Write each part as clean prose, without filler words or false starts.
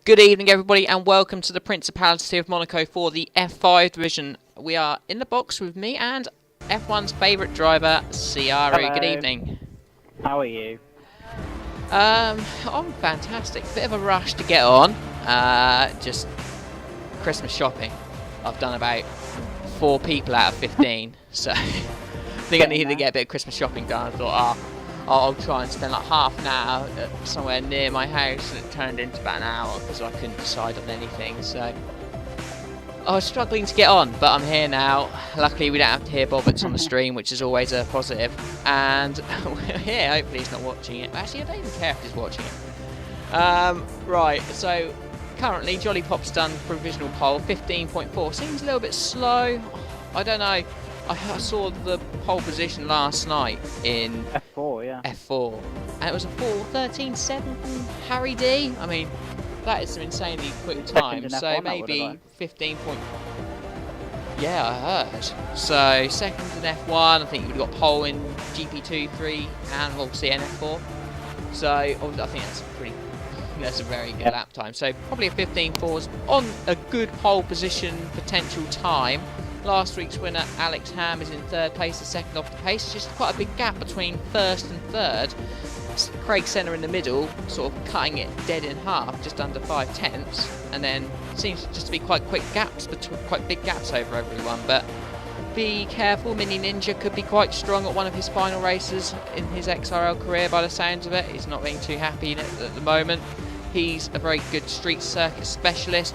Good evening, everybody, and welcome to the Principality of Monaco for the F5 division. We are in the box with me and F1's favourite driver, Ciaru. Hello. Good evening. How are you? I'm fantastic. Bit of a rush to get on. Just Christmas shopping. I've done about 4 people out of 15, so I think I needed to get a bit of Christmas shopping done. I thought, I'll try and spend like half an hour somewhere near my house, and it turned into about an hour because I couldn't decide on anything. So I was struggling to get on, but I'm here now. Luckily, we don't have to hear Bobbitt's on the stream, which is always a positive. And we're here. Hopefully, he's not watching it. Actually, I don't even care if he's watching it. Right, so currently, Jolly Pop's done provisional pole, 15.4. Seems a little bit slow. I don't know. I saw the pole position last night in F4, yeah. F4, and it was a 4:13.7 from Harry D. I mean, that is some insanely quick time. So F1, maybe 15 point. Yeah, I heard. So second in F1, I think we've got pole in GP2, 3, and obviously in F4. So I think that's a very good lap time. So probably a 15.4 is on a good pole position potential time. Last week's winner, Alex Ham, is in 3rd place, the second off the pace. Just quite a big gap between 1st and 3rd. Craig Senna in the middle, sort of cutting it dead in half, just under 5 tenths. And then seems just to be quite quick gaps, quite big gaps over everyone. But be careful, Mini Ninja could be quite strong at one of his final races in his XRL career by the sounds of it. He's not being too happy at the moment. He's a very good street circuit specialist.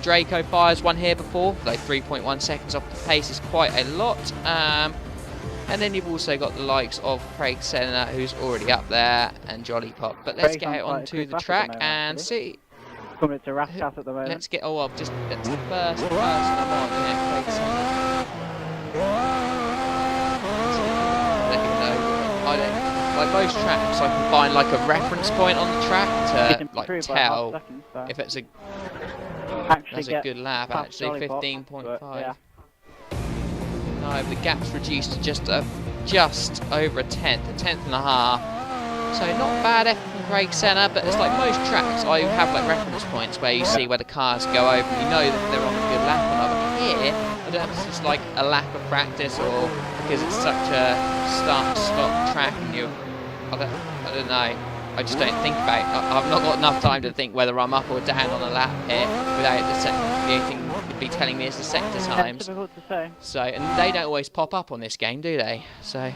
Draco Fire's won here before, though 3.1 seconds off the pace is quite a lot. And then you've also got the likes of Craig Senna, who's already up there, and Jolly Pop. But let's get onto the track and see. Coming to Rascat at the moment. Let's get. That's the first person I'm on. Yeah, Craig Senna. I don't. Like most tracks, I can find like a reference point on the track to like tell if it's a good lap. Actually, 15.5. Yeah. No, the gap's reduced to just over a tenth and a half. So not bad effort from Craig Senna, but it's like most tracks, I have like reference points where you see where the cars go over, and you know that they're on a good lap or not. But here, I don't know if it's just like a lack of practice or because it's such a start-stop track, and I don't know. I just don't think about it. I've not got enough time to think whether I'm up or down on a lap here without the only thing would be telling me is the sector times. It's difficult to say. So, and they don't always pop up on this game, do they? So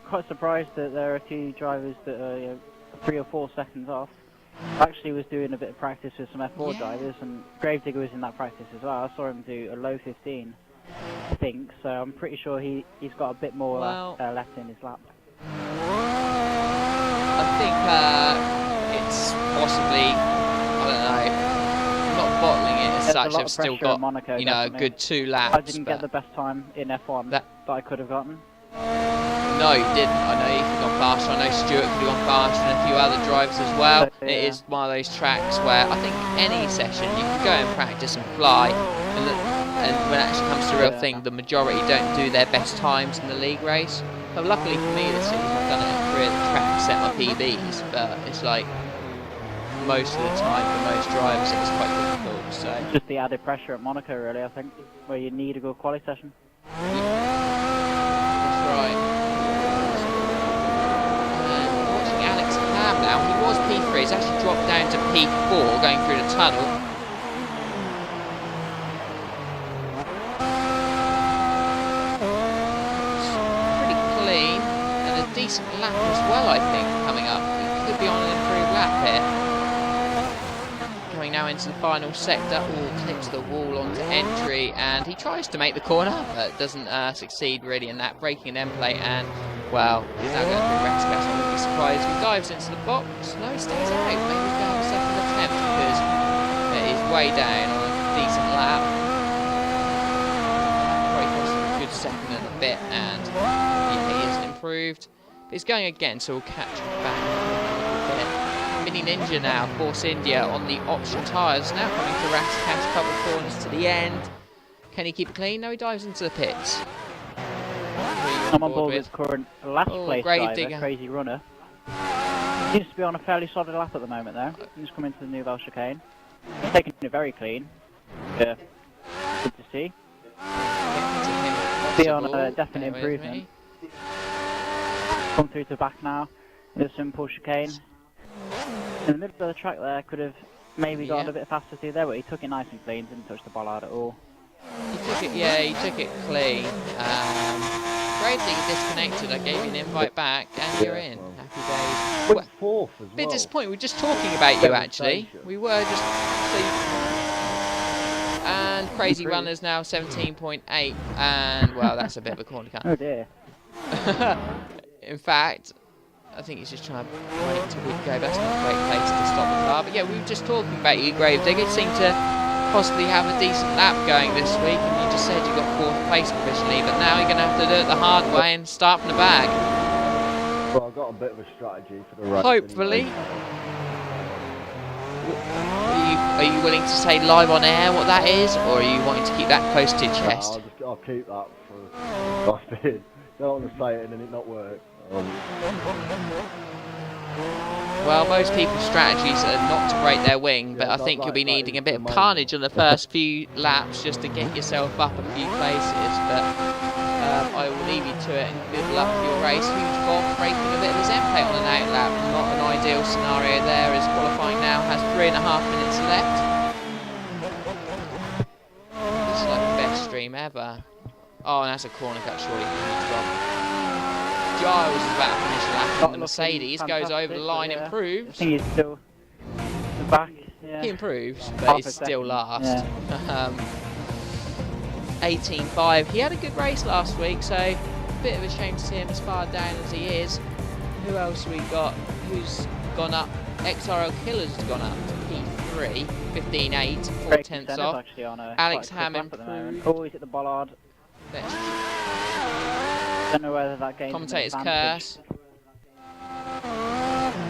quite surprised that there are a few drivers that are 3 or 4 seconds off. I actually was doing a bit of practice with some F4 drivers, and Gravedigger was in that practice as well. I saw him do a low 15, I think. So I'm pretty sure he's got a bit more left in his lap. I think it's possibly, I don't know, not bottling it as such. I've still got Monaco, a good 2 laps. I didn't get the best time in F1 that I could have gotten. No, you didn't. I know you could have gone faster. I know Stuart could have gone faster, and a few other drivers as well. Yeah. It is one of those tracks where I think any session you can go and practice and fly, and when it actually comes to the real thing, the majority don't do their best times in the league race. But luckily for me this season, I've done it in 3 of the tracks, set my PBs, but it's like most of the time for most drivers it's quite difficult. So just the added pressure at Monaco, really, I think, where you need a good quality session. That's right. And watching Alex Ham now, he was P3, he's actually dropped down to P4 going through the tunnel. Decent lap as well, I think, coming up. He could be on an improved lap here. Going now into the final sector. Clips the wall onto entry, and he tries to make the corner, but doesn't succeed really in that. Braking an end plate, and, well, he's now going through Rascat. I wouldn't be surprised if he dives into the box. No, he stays out. Maybe he's going to have a second attempt because it is way down on a decent lap. Probably cost him a good second and a bit, and he is improved. He's going again, so we'll catch him back a little bit. Mini Ninja now, Force India on the option tyres. Now coming to Rascat, couple of corners to the end. Can he keep it clean? No, he dives into the pits. I'm on board with current last place driver, Crazy Runner. Seems to be on a fairly solid lap at the moment though. He's come into the Nouvelle chicane. He's taking it very clean. Yeah. Good to see. Be on a definite improvement. Come through to the back now. In a simple chicane. In the middle of the track there, could have maybe gone a bit faster through there, but he took it nice and clean, didn't touch the bollard at all. He took it, yeah, he took it clean. Gravedigger disconnected, I gave you an invite back, and you're in. Happy days. Well, fourth as well. Bit disappointed, we were just talking about you actually. We were just... And Crazy Runner's now 17.8, and well, that's a bit of a corner cut. Oh dear. In fact, I think he's just trying to wait until we go. That's not a great place to stop the car. But yeah, we were just talking about you, Gravedigger. You seem to possibly have a decent lap going this week, and you just said you got 4th place provisionally, but now you're going to have to do it the hard way and start from the back. Well, I've got a bit of a strategy for the race. Hopefully. Are you willing to say live on air what that is, or are you wanting to keep that close to your chest? I'll keep that for my bid. Don't want to say it and then it not work. Well, most people's strategies are not to break their wing, but I think you'll be needing a bit of carnage on the first few laps just to get yourself up a few places. But I will leave you to it, and good luck for your race. Huge Bob breaking a bit of his end plate on an out lap. Not an ideal scenario there, as qualifying now has 3.5 minutes left. This is like the best stream ever. Oh, and that's a corner cut, surely. Huge Bob. Giles is about to finish a lap on the Mercedes, goes over the line, improves. I think he's still the back, yeah. He improves, but he's still last. Yeah. 18.5. He had a good race last week, so a bit of a shame to see him as far down as he is. Who else we got? Who's gone up? XRL Killers has gone up to P3, 15.8, 4 tenths off. Alex Ham improved. Oh, he's at the bollard. Don't know whether that game. Commentator's curse.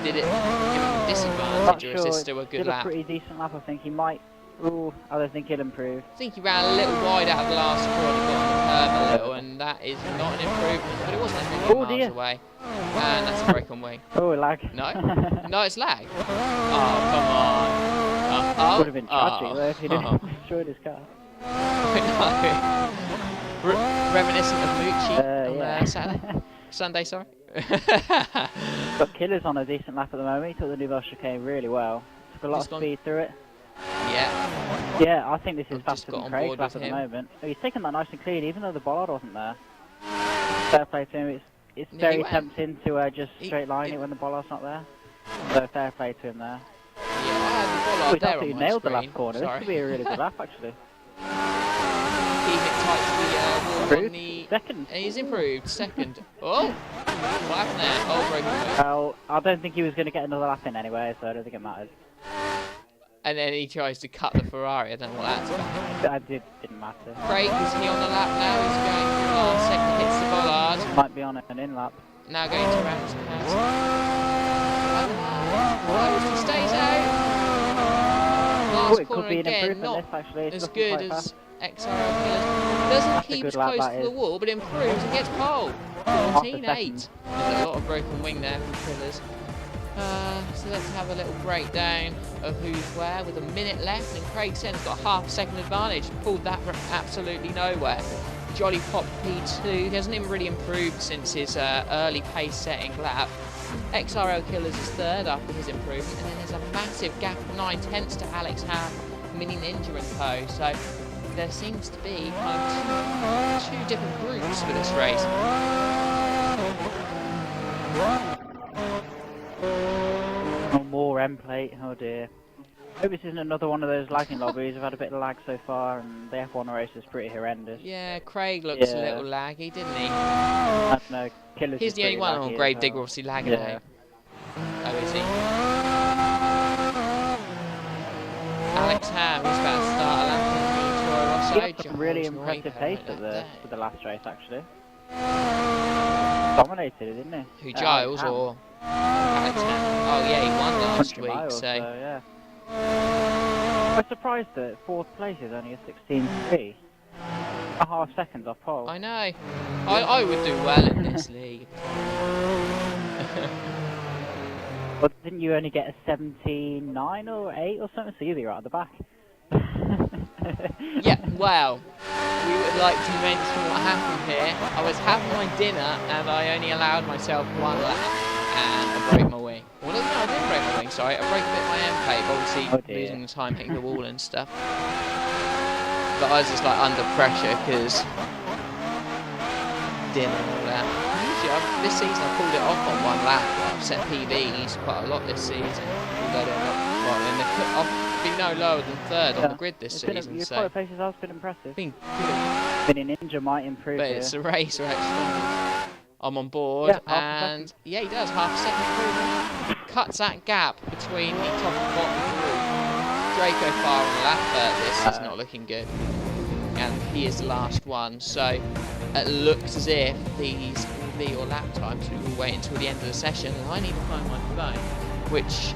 Did it give him a disadvantage, or is this still a good lap? Did a pretty decent lap, I think. He might. Ooh, I don't think he'll improve. I think he ran a little wide out of the last corner, got on the curb a little, and that is not an improvement, but it wasn't a million miles away. And that's a break on wing. Oh, lag. No? No, it's lag. Oh, come on. Would have been tragic though if he didn't destroy his car. Reminiscent of Moochie yeah. on Saturday? Sunday, sorry. Got Killers on a decent lap at the moment. He took the Nouvelle chicane really well. Took a lot of speed through it. Yeah. Yeah, I think this is faster than Craig's lap at the moment. Oh, he's taken that nice and clean, even though the bollard wasn't there. Fair play to him. It's very tempting to just straight line it when the bollard's not there. So fair play to him there. Yeah, I had the bollard there on my nailed screen. The last corner. This could be a really good lap actually. Keep it tight to the wall on the... Second. And he's improved. Second. Oh! What happened there? Oh, broken wing. Well, I don't think he was going to get another lap in anyway, so I don't think it matters. And then he tries to cut the Ferrari. I don't know what that's about. That didn't matter. Craig, is he on the lap now? He's going through last second, hits the bollard. Might be on an in lap. Now going to Rams pass. Oh, he stays out. Last corner again, not as good as XRL Killers. Doesn't keep as close to the wall, but improves and gets pole. 14.8. There's a lot of broken wing there from Killers. So let's have a little breakdown of who's where with a minute left, and Craig Sen's got half a second advantage. Pulled that from absolutely nowhere. Jolly Pop P2, he hasn't even really improved since his early pace setting lap. XRL Killers is third after his improvement, and then there's a massive gap of 9 tenths to Alex Ham, Mini Ninja and Co. So there seems to be kind of two different groups for this race. Oh, more end plate, oh dear. Hope this isn't another one of those lagging lobbies. I've had a bit of lag so far, and the F1 race is pretty horrendous. Yeah, Craig looks a little laggy, didn't he? I don't know, Killers. He's the only one on Gravedigger obviously lagging out. Oh, is he? Alex Ham, he's about to start a lap in the Toro Rosso. He had some really impressive pace at the last race, actually. Dominated it, didn't he? Who, Giles or Alex Ham? Oh yeah, he won last week, miles, so yeah. I'm surprised that 4th place is only a 16.3. A half second off pole. I know. I would do well in this league. Well, didn't you only get a 79 or 8 or something? So you'd be right at the back. Yeah, well, we would like to mention what happened here. I was having my dinner and I only allowed myself one lap and I broke my wing. Well, no, I didn't break my wing, sorry. I broke a bit of my end plate, obviously losing the time hitting the wall and stuff. But I was just like under pressure because dinner and all that. Usually, this season I pulled it off on one lap. I've set PBs quite a lot this season. Although they're not, well, I've been no lower than third on the grid this season. Your qualifications have been impressive. Been good. Been in Ninja might improve. But it's a race, actually. I'm on board, and yeah, he does half a second improvement. Cuts that gap between the top and bottom group. Draco far on the lap, but this is not looking good. And he is the last one, so it looks as if these will be your lap times. We will wait until the end of the session, and I need to find my phone, which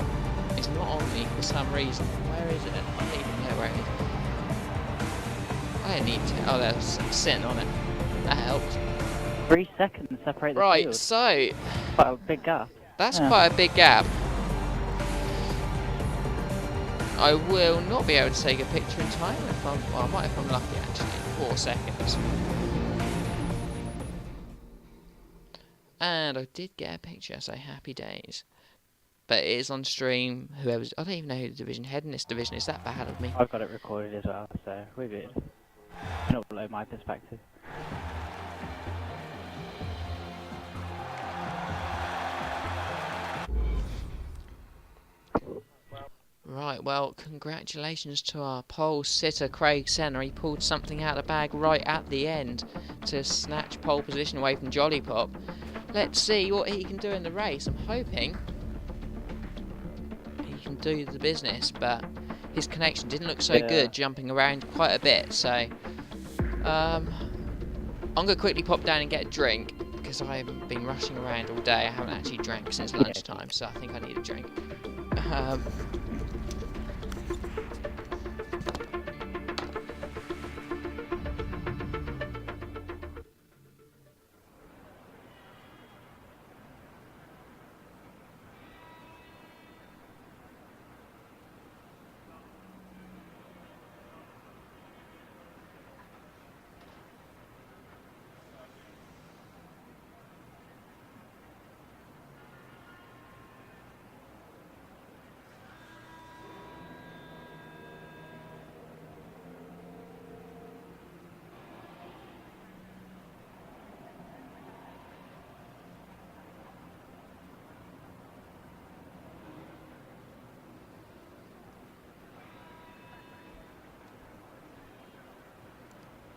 is not on me for some reason. Where is it? I don't even know where it is. I don't need to. Oh, there's sitting on it. That helps. 3 seconds separate the Right, field. so Quite a big gap. that's quite a big gap. I will not be able to take a picture in time if I'm, well, I might if I'm lucky actually, 4 seconds. And I did get a picture, so happy days. But it is on stream, whoever's, I don't even know who the division head in this division is, that bad of me. I've got it recorded as well, so we're good. Not below my perspective. Right, well, congratulations to our pole sitter, Craig Senna. He pulled something out of the bag right at the end to snatch pole position away from Jolly Pop. Let's see what he can do in the race. I'm hoping he can do the business, but his connection didn't look so good, jumping around quite a bit. So, I'm going to quickly pop down and get a drink, because I've been rushing around all day. I haven't actually drank since lunchtime, so I think I need a drink.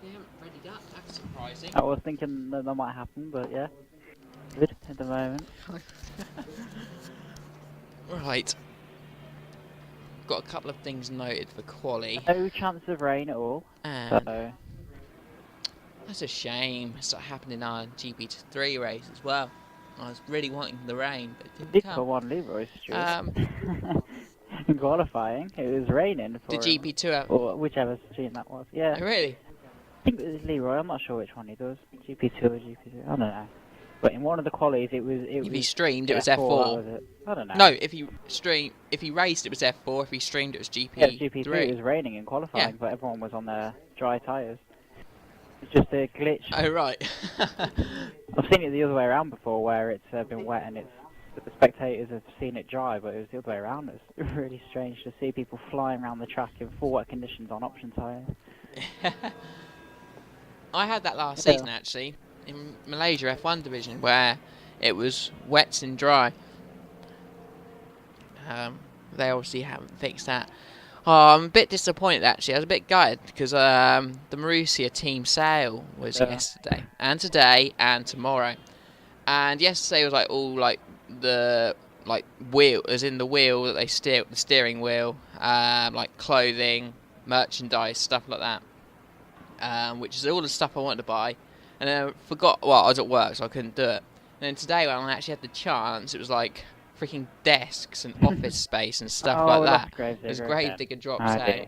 They haven't readied up, that's surprising. I was thinking that might happen, but yeah. Good at the moment. Right. Got a couple of things noted for quali. No chance of rain at all. And so. that's a shame. It's not happened in our GP3 race as well. I was really wanting the rain, but it didn't Did come. for one Leroy Street. In qualifying, it was raining for the GP2 or whichever stream that was. Yeah. Oh, really? I think it was Leroy. I'm not sure which one he does. GP2 or GP2. I don't know. But in one of the qualies, it was. If he streamed, it was F4. F4. Was it? I don't know. No, if he raced, it was F4. If he streamed, it was GP3. Yeah, GP3. It was raining in qualifying, but everyone was on their dry tyres. It's just a glitch. Oh right. I've seen it the other way around before, where it's been wet and it's the spectators have seen it dry, but it was the other way around. It's really strange to see people flying around the track in full wet conditions on option tyres. I had that last season actually in Malaysia F1 division where it was wet and dry. They obviously haven't fixed that. Oh, I'm a bit disappointed actually. I was a bit gutted because the Marussia team sale was yesterday and today and tomorrow. And yesterday was like all like the wheel, as in the wheel that they steer, the steering wheel, like clothing, merchandise, stuff like that. Which is all the stuff I wanted to buy, and then I forgot. Well, I was at work, so I couldn't do it. And then today, when I actually had the chance, it was like freaking desks and office space and stuff like that. It was Gravedigger drops out.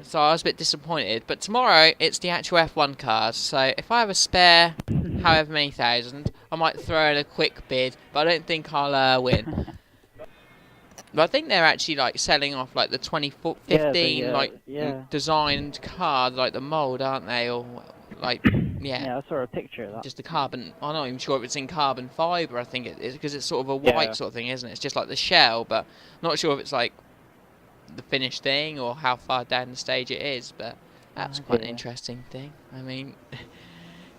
So I was a bit disappointed. But tomorrow, it's the actual F1 cars. So if I have a spare, however many thousand, I might throw in a quick bid, but I don't think I'll win. But I think they're actually like selling off like the 2015 designed car, like the mold, aren't they? Or like Yeah, I saw a picture of that. just the carbon. I'm not even sure if it's in carbon fibre. I think it is because it's sort of a white sort of thing, isn't it? It's just like the shell, but not sure if it's like the finished thing or how far down the stage it is. But that's quite an interesting thing. I mean,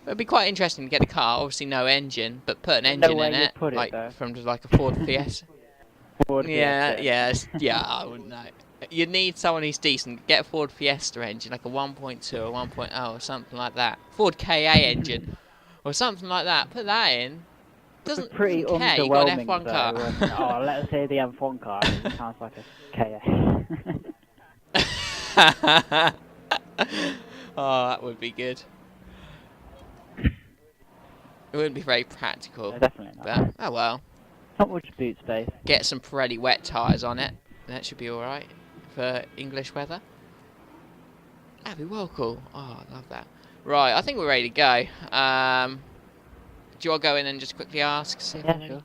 it'd be quite interesting to get a car. Obviously, no engine, but put an engine in it, like from just like a Ford Fiesta. Yeah, I wouldn't know. You need someone who's decent. Get a Ford Fiesta engine, like a 1.2 or 1.0 or something like that. Ford KA engine or something like that. Put that in. Doesn't pretty care. You got an F1 car. Oh, let's say the M1 car. It sounds like a KA. Oh, that would be good. It wouldn't be very practical. No, definitely not. But, oh well. Not much boot space. Get some Pirelli wet tyres on it. That should be alright for English weather. That'd be well cool. Oh, I love that. Right, I think we're ready to go. Do you want to go in and just quickly ask? See if Yeah, sure.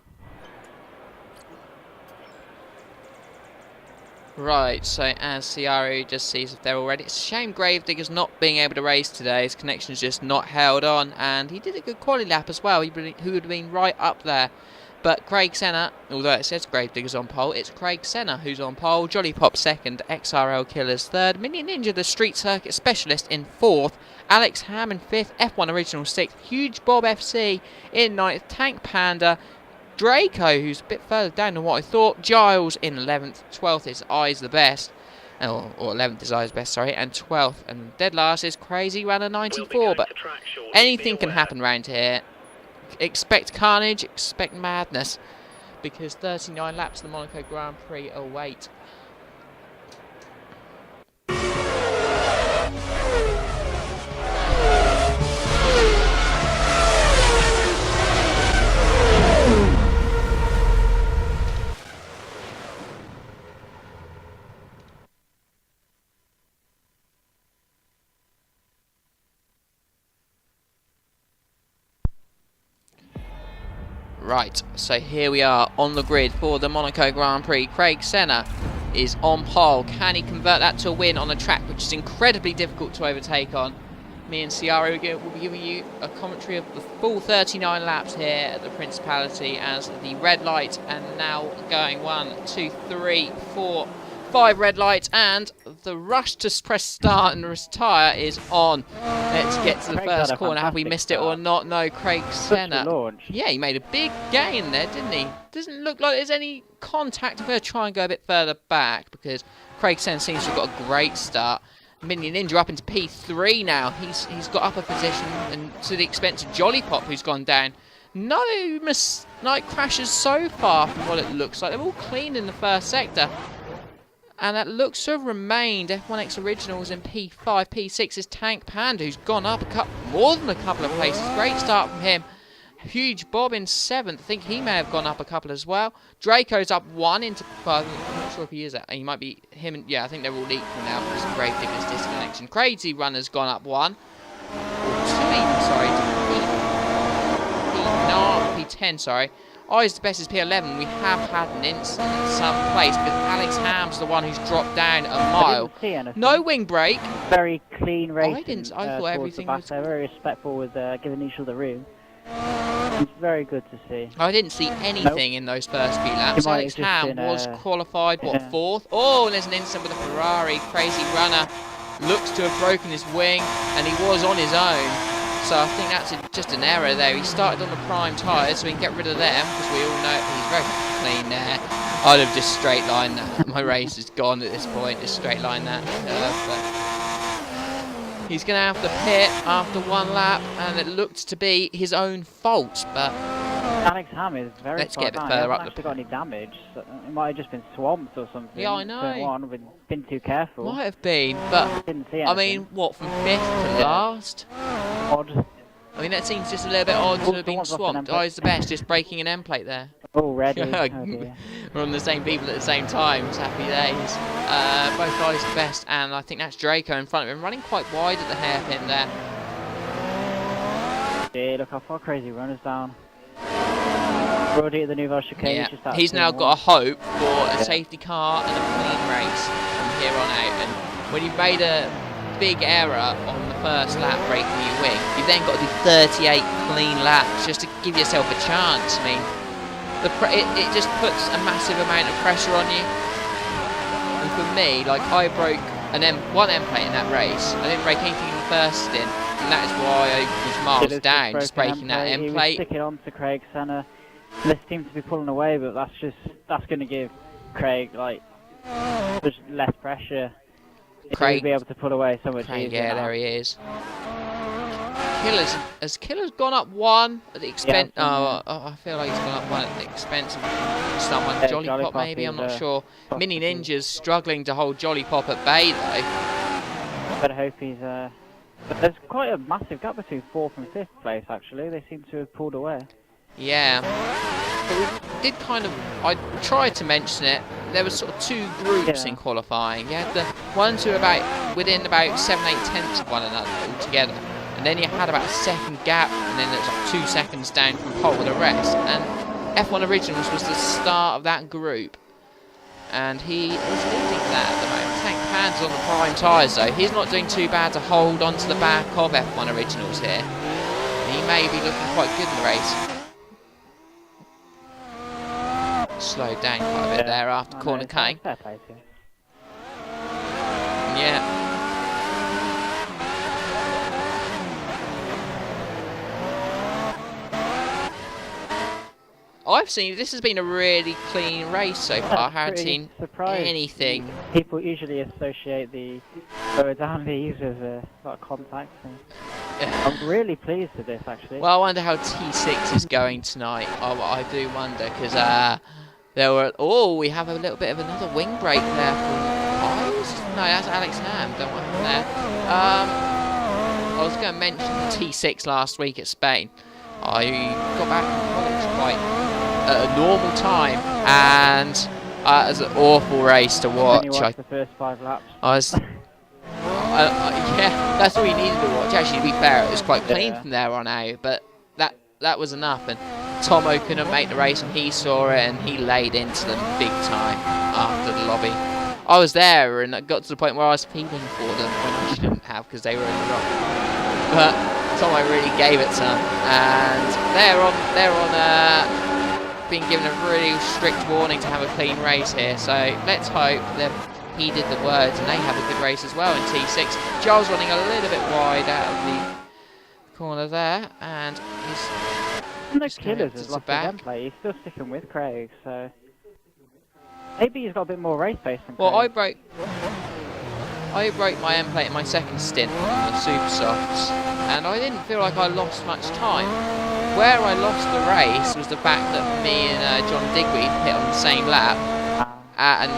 Right, so as Ciaru just sees if they're all ready. It's a shame Gravedigger's not being able to race today. His connection's just not held on, and he did a good quality lap as well. He would have been right up there. But Craig Senna, although it says Gravedigger's on pole, it's Craig Senna who's on pole. Jolly Pop second, XRL Killers third, Minion Ninja the street circuit specialist in fourth, Alex Ham in fifth, F1 Original sixth, Huge Bob FC in ninth, Tank Panda, Draco, who's a bit further down than what I thought, Giles in 11th, 12th is Eyes the Best, or 11th is Eyes Best, sorry, and 12th, and dead last is Crazy Runner 94, but anything can happen round here. Expect carnage, expect madness, because 39 laps of the Monaco Grand Prix await. Right, so here we are on the grid for the Monaco Grand Prix. Craig Senna is on pole. Can he convert that to a win on a track which is incredibly difficult to overtake on? Me and Ciaru will be giving you a commentary of the full 39 laps here at the Principality as the red light, and now going 1, 2, 3, 4, 5 red lights, and the rush to press start and retire is on. Let's get to the first corner. Have we missed it or not? No, Craig Senna. Yeah, he made a big gain there, didn't he? Doesn't look like there's any contact. I'm going to try and go a bit further back because Craig Senna seems to have got a great start. Minion Ninja up into P3 now. He's got up a position, and to the expense of Jolly Pop, who's gone down. No crashes so far from what it looks like. They're all clean in the first sector. And that looks to have remained. F1X Originals in P5, P6 is Tank Panda, who's gone up more than a couple of places. Great start from him. Huge Bob in 7th. I think he may have gone up a couple as well. Draco's up 1 into... Well, I'm not sure if he is. He might be him. And, yeah, I think they're all equal now because of Gravedigger's disconnection. Crazy Runner's gone up 1. Or 2 even, sorry. P10, sorry. Eyes the Best is P11. We have had an incident in some place, but Alex Ham's the one who's dropped down a mile. No wing brake. Very clean racing. I thought everything was... They're very respectful with giving each other room. It's very good to see. I didn't see anything in those first few laps. Alex Ham was qualified, what, 4th? Oh, and there's an incident with a Ferrari. Crazy Runner looks to have broken his wing, and he was on his own. So I think that's just an error there. He started on the prime tyres, so we can get rid of them, because we all know he's very clean there. I'd have just straight lined that. My race is gone at this point, just straight line that. But he's going to have to pit after 1 lap, and it looked to be his own fault. But Alex Ham is very let's get a bit down. further He up. Hasn't actually got any damage. So it might have just been swamped or something. Yeah, I know. Been too careful. Might have been, but didn't see anything. I mean, what, from 5th to last? Odd. I mean, that seems just a little bit odd to have been swamped. Eyes the Best, just breaking an M plate there. Already. We're on the same people at the same time. It's happy days. Both Eyes the Best, and I think that's Draco in front of him, running quite wide at the hairpin there. Yeah, look how far Crazy Runner's down. Already at the Nouvelle chicane. Yeah, Just out he's of now turn got a hope for a Yeah. safety car and a clean race from here on out. And when you've made a big error on the first lap breaking your wing, you've then got to do 38 clean laps just to give yourself a chance. I mean, it just puts a massive amount of pressure on you. And for me, like, I broke one end plate in that race. I didn't break anything in the first stint, and that is why I was miles down, just breaking that end He was plate. sticking on to Craig Senna. They seem to be pulling away, but that's going to give Craig like just less pressure. Craig He'll be able to pull away so much easier. Yeah, now. there he is. Has Killer's gone up one at the expense? Yeah, I feel like he's gone up one at the expense of someone. Yeah, Jolly Pop, maybe. I'm not sure. Pop Mini is- Ninja's struggling to hold Jolly Pop at bay though. Better hope he's. But there's quite a massive gap between 4th and 5th place. Actually, they seem to have pulled away. Yeah. But we did kind of. I tried to mention it. There was sort of two groups in qualifying. You had the ones who were within about 7, 8 tenths of one another altogether. And then you had about a second gap, and then there's like 2 seconds down from pole with the rest. And F1 Originals was the start of that group, and he is leading that at the moment. Tank Pan's on the prime tyres though. He's not doing too bad to hold onto the back of F1 Originals here. He may be looking quite good in the race. Slowed down quite a bit there after corner cutting. Fair play to him. Yeah. I've seen this has been a really clean race so far. I haven't seen anything. People usually associate the lower down these with a lot of contact. I'm really pleased with this actually. Well, I wonder how T6 is going tonight. I do wonder because there were. Oh, we have a little bit of another wing break there from Miles. No, that's Alex Ham. Don't want him there. I was going to mention the T6 last week at Spain. I got back from college quite at a normal time, and it was an awful race to watch. The first 5 laps. I was, yeah, that's all you needed to watch. Actually, to be fair, it was quite clean from there on out, but that was enough. And Tomo couldn't make the race, and he saw it, and he laid into them big time after the lobby. I was there, and it got to the point where I was feeling for them when I shouldn't have because they were in the wrong. But Tomo really gave it to them, and they're on being given a really strict warning to have a clean race here. So let's hope they've heeded the words and they have a good race as well in T6. Giles running a little bit wide out of the corner there, and he's No Killers has lost his end play. He's still sticking with Craig, so maybe he's got a bit more race pace than Craig. Well, I broke my end plate in my second stint on the Super Softs, and I didn't feel like I lost much time. Where I lost the race was the fact that me and John Digweed hit on the same lap, and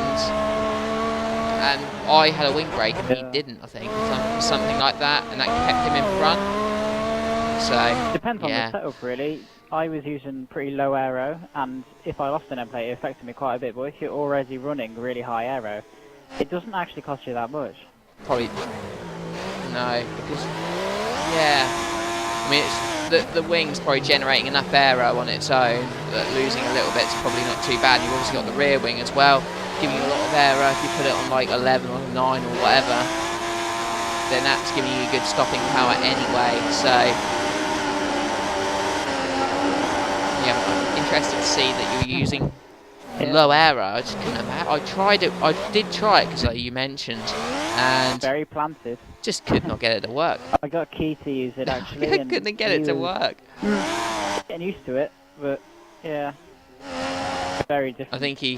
I had a wing break and he didn't, I think, something like that, and that kept him in front. So depends on the setup really. I was using pretty low aero, and if I lost an end plate, it affected me quite a bit. But if you're already running really high aero, it doesn't actually cost you that much. Probably no, because I mean the wing's probably generating enough aero on its own that losing a little bit's probably not too bad. You've obviously got the rear wing as well, giving you a lot of aero. If you put it on like 11 or 9 or whatever, then that's giving you good stopping power anyway. So yeah, I'm interested to see that you're using low aero. I just couldn't have. I tried it. I did try it because like you mentioned, and very planted. Just could not get it to work. I got Key to use it actually. I couldn't get it to work. Getting used to it, but yeah, very different. I think I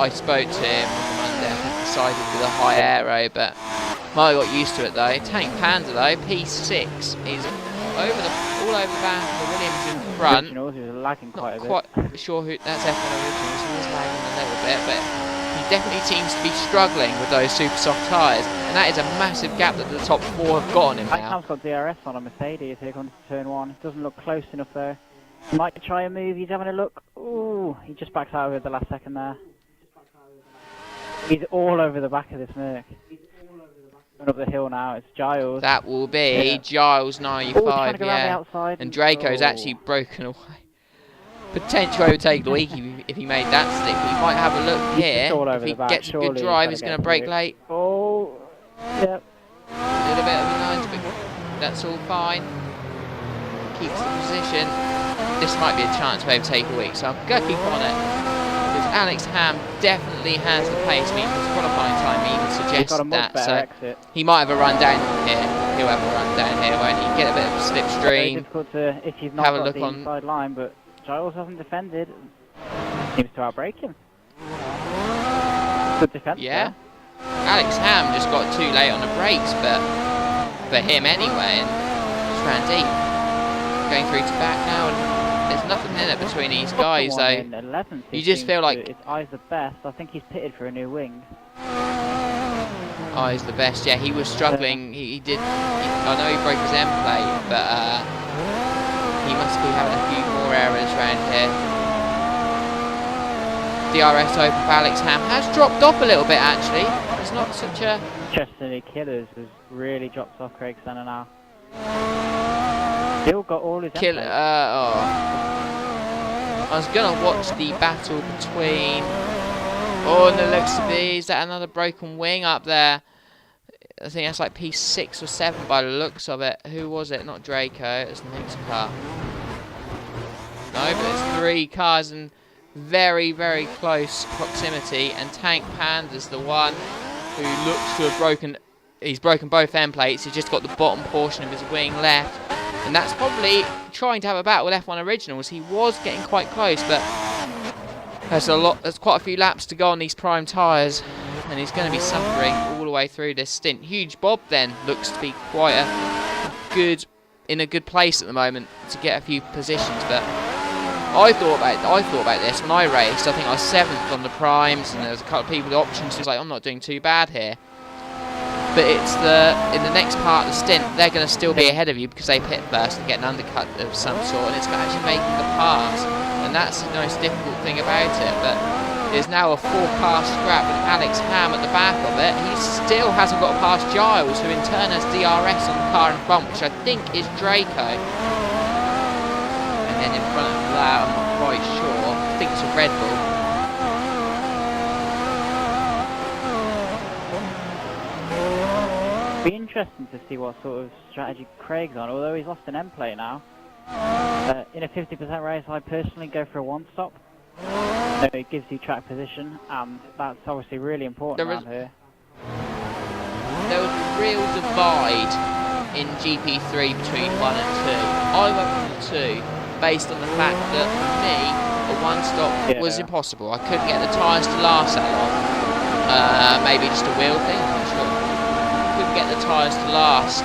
spoke to him on Monday. I think he decided with a high aero, but I got used to it though. Tank Panda though, P6. He's all over the back of the Williams in front. Originals, he was lagging quite a bit. Not quite sure who that's F1 Originals. He was lagging a little bit, but he definitely seems to be struggling with those super soft tyres, and that is a massive gap that the top 4 have got on him now. I've got DRS on a Mercedes here going to turn 1. Doesn't look close enough there. He might try a move. He's having a look. Ooh, he just backs out of it the last second there. He's all over the back of this Merc. Going up the hill now, it's Giles. That will be Giles 95, and Draco's actually broken away. potential overtake of the week if he made that stick. But he might have a look here. all over If he the back. gets a good Surely drive, he's he's going to brake late. Oh, yep. A little bit of a nudge, but that's all fine. Keeps the position. This might be a chance to overtake a week, so I'm going to keep on it. Because Alex Ham definitely has the pace. I mean, his qualifying time even suggested that. So exit. he might have a run down here. He'll have a run down here, won't he? Get a bit of a Very slipstream. difficult to, if you've not Have a got look the on- inside line, but Giles hasn't defended. Seems to outbrake him. Good defence. Yeah. Alex Ham just got too late on the brakes, but for him anyway, and just ran deep. Going through to back now, and there's nothing in it between these guys, though. You just feel like it's Eyes the best. I think he's pitted for a new wing. he's the best. Yeah, he was struggling. He did. I know he broke his end plate, but he must be having a few more errors around here. DRS open for Alex Ham has dropped off a little bit actually. It's not such a Chestnut Killers has really dropped off Craig Senna now. Still got all his kill. I was gonna watch the battle between. Oh, and it looks to be, is that another broken wing up there? I think that's like P6 or 7 by the looks of it. Who was it? Not Draco. It's the next car. No, but it's 3 cars in very, very close proximity, and Tank Panda's the one who looks to have broken. He's broken both end plates. He's just got the bottom portion of his wing left. And that's probably trying to have a battle with F1 Originals. He was getting quite close, but there's quite a few laps to go on these prime tyres, and he's going to be suffering all the way through this stint. Huge Bob then looks to be quite in a good place at the moment to get a few positions, but I thought about this when I raced. I think I was 7th on the primes, and there was a couple of people with options who was like, I'm not doing too bad here. But it's in the next part of the stint, they're going to still be ahead of you because they pit first and get an undercut of some sort, and it's about actually making the pass, and that's the most difficult thing about it. But there's now a 4-car scrap with Alex Ham at the back of it. He still hasn't got past Giles, who in turn has DRS on the car in front, which I think is Draco. And then in front of that, I'm not quite sure. I think it's a Red Bull. Be interesting to see what sort of strategy Craig's on, although he's lost an end plate now. In a 50% race, I personally go for a 1-stop. So it gives you track position, and that's obviously really important around here. There was a real divide in GP3 between 1 and 2. I went for the 2 based on the fact that for me, a 1-stop was impossible. I couldn't get the tyres to last that long. Maybe just a wheel thing, I'm not sure. Couldn't get the tyres to last.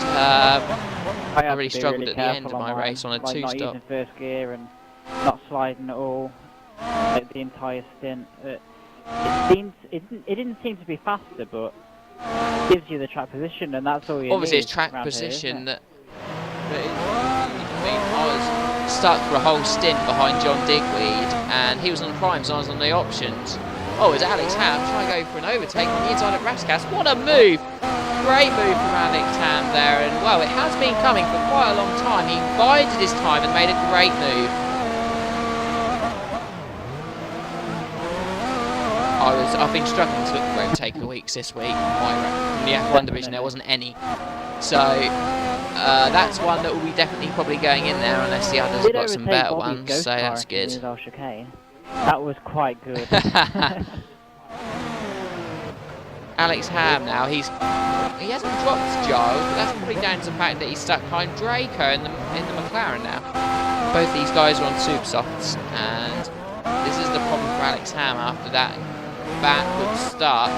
I really struggled at the end of my race on a 2-stop. Not using first gear and not sliding at all. Like the entire stint. It didn't seem to be faster, but it gives you the track position, and that's all you need. Obviously, it's track position that. I mean, I was stuck for a whole stint behind John Digweed, and he was on the primes, and I was on the options. Oh, it's Alex Ham trying to go for an overtake on the inside of Raskas. What a move! Great move from Alex Ham there, and well, it has been coming for quite a long time. He bided his time and made a great move. I've been struggling to look for overtake of the weeks this week. In the F1 division, there wasn't any. So that's one that will be definitely probably going in there unless the others have got some better ones. So that's good. That was quite good. Alex Ham now, he hasn't dropped Giles, but that's probably down to the fact that he's stuck behind Draco in the McLaren now. Both these guys are on super softs, and this is the problem for Alex Ham after that backward start.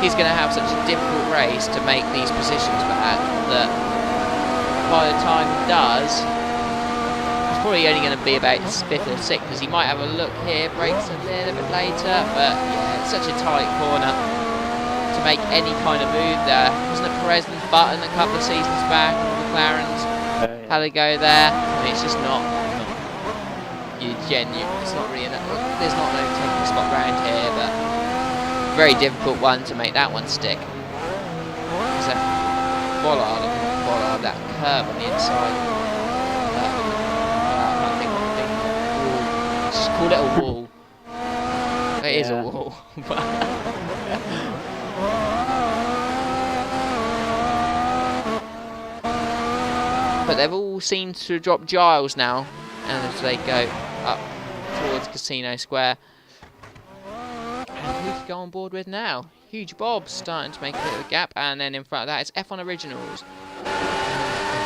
He's going to have such a difficult race to make these positions back that by the time he does, he's probably only going to be about 5th or 6th, because he might have a look here, brakes a little bit later, but yeah, it's such a tight corner to make any kind of move there. Wasn't it Perez and Button a couple of seasons back, McLaren's? How they go there? I mean, it's just not genuine. It's not really there's not no taking a spot round here, but very difficult one to make that one stick. Is that Bollard? That curve on the inside. I think call it a wall. It is a Yeah. wall. But they've all seemed to drop Giles now, and as they go up towards Casino Square. And who to go on board with now? Huge Bob starting to make a bit of a gap, and then in front of that it's F1 Originals. I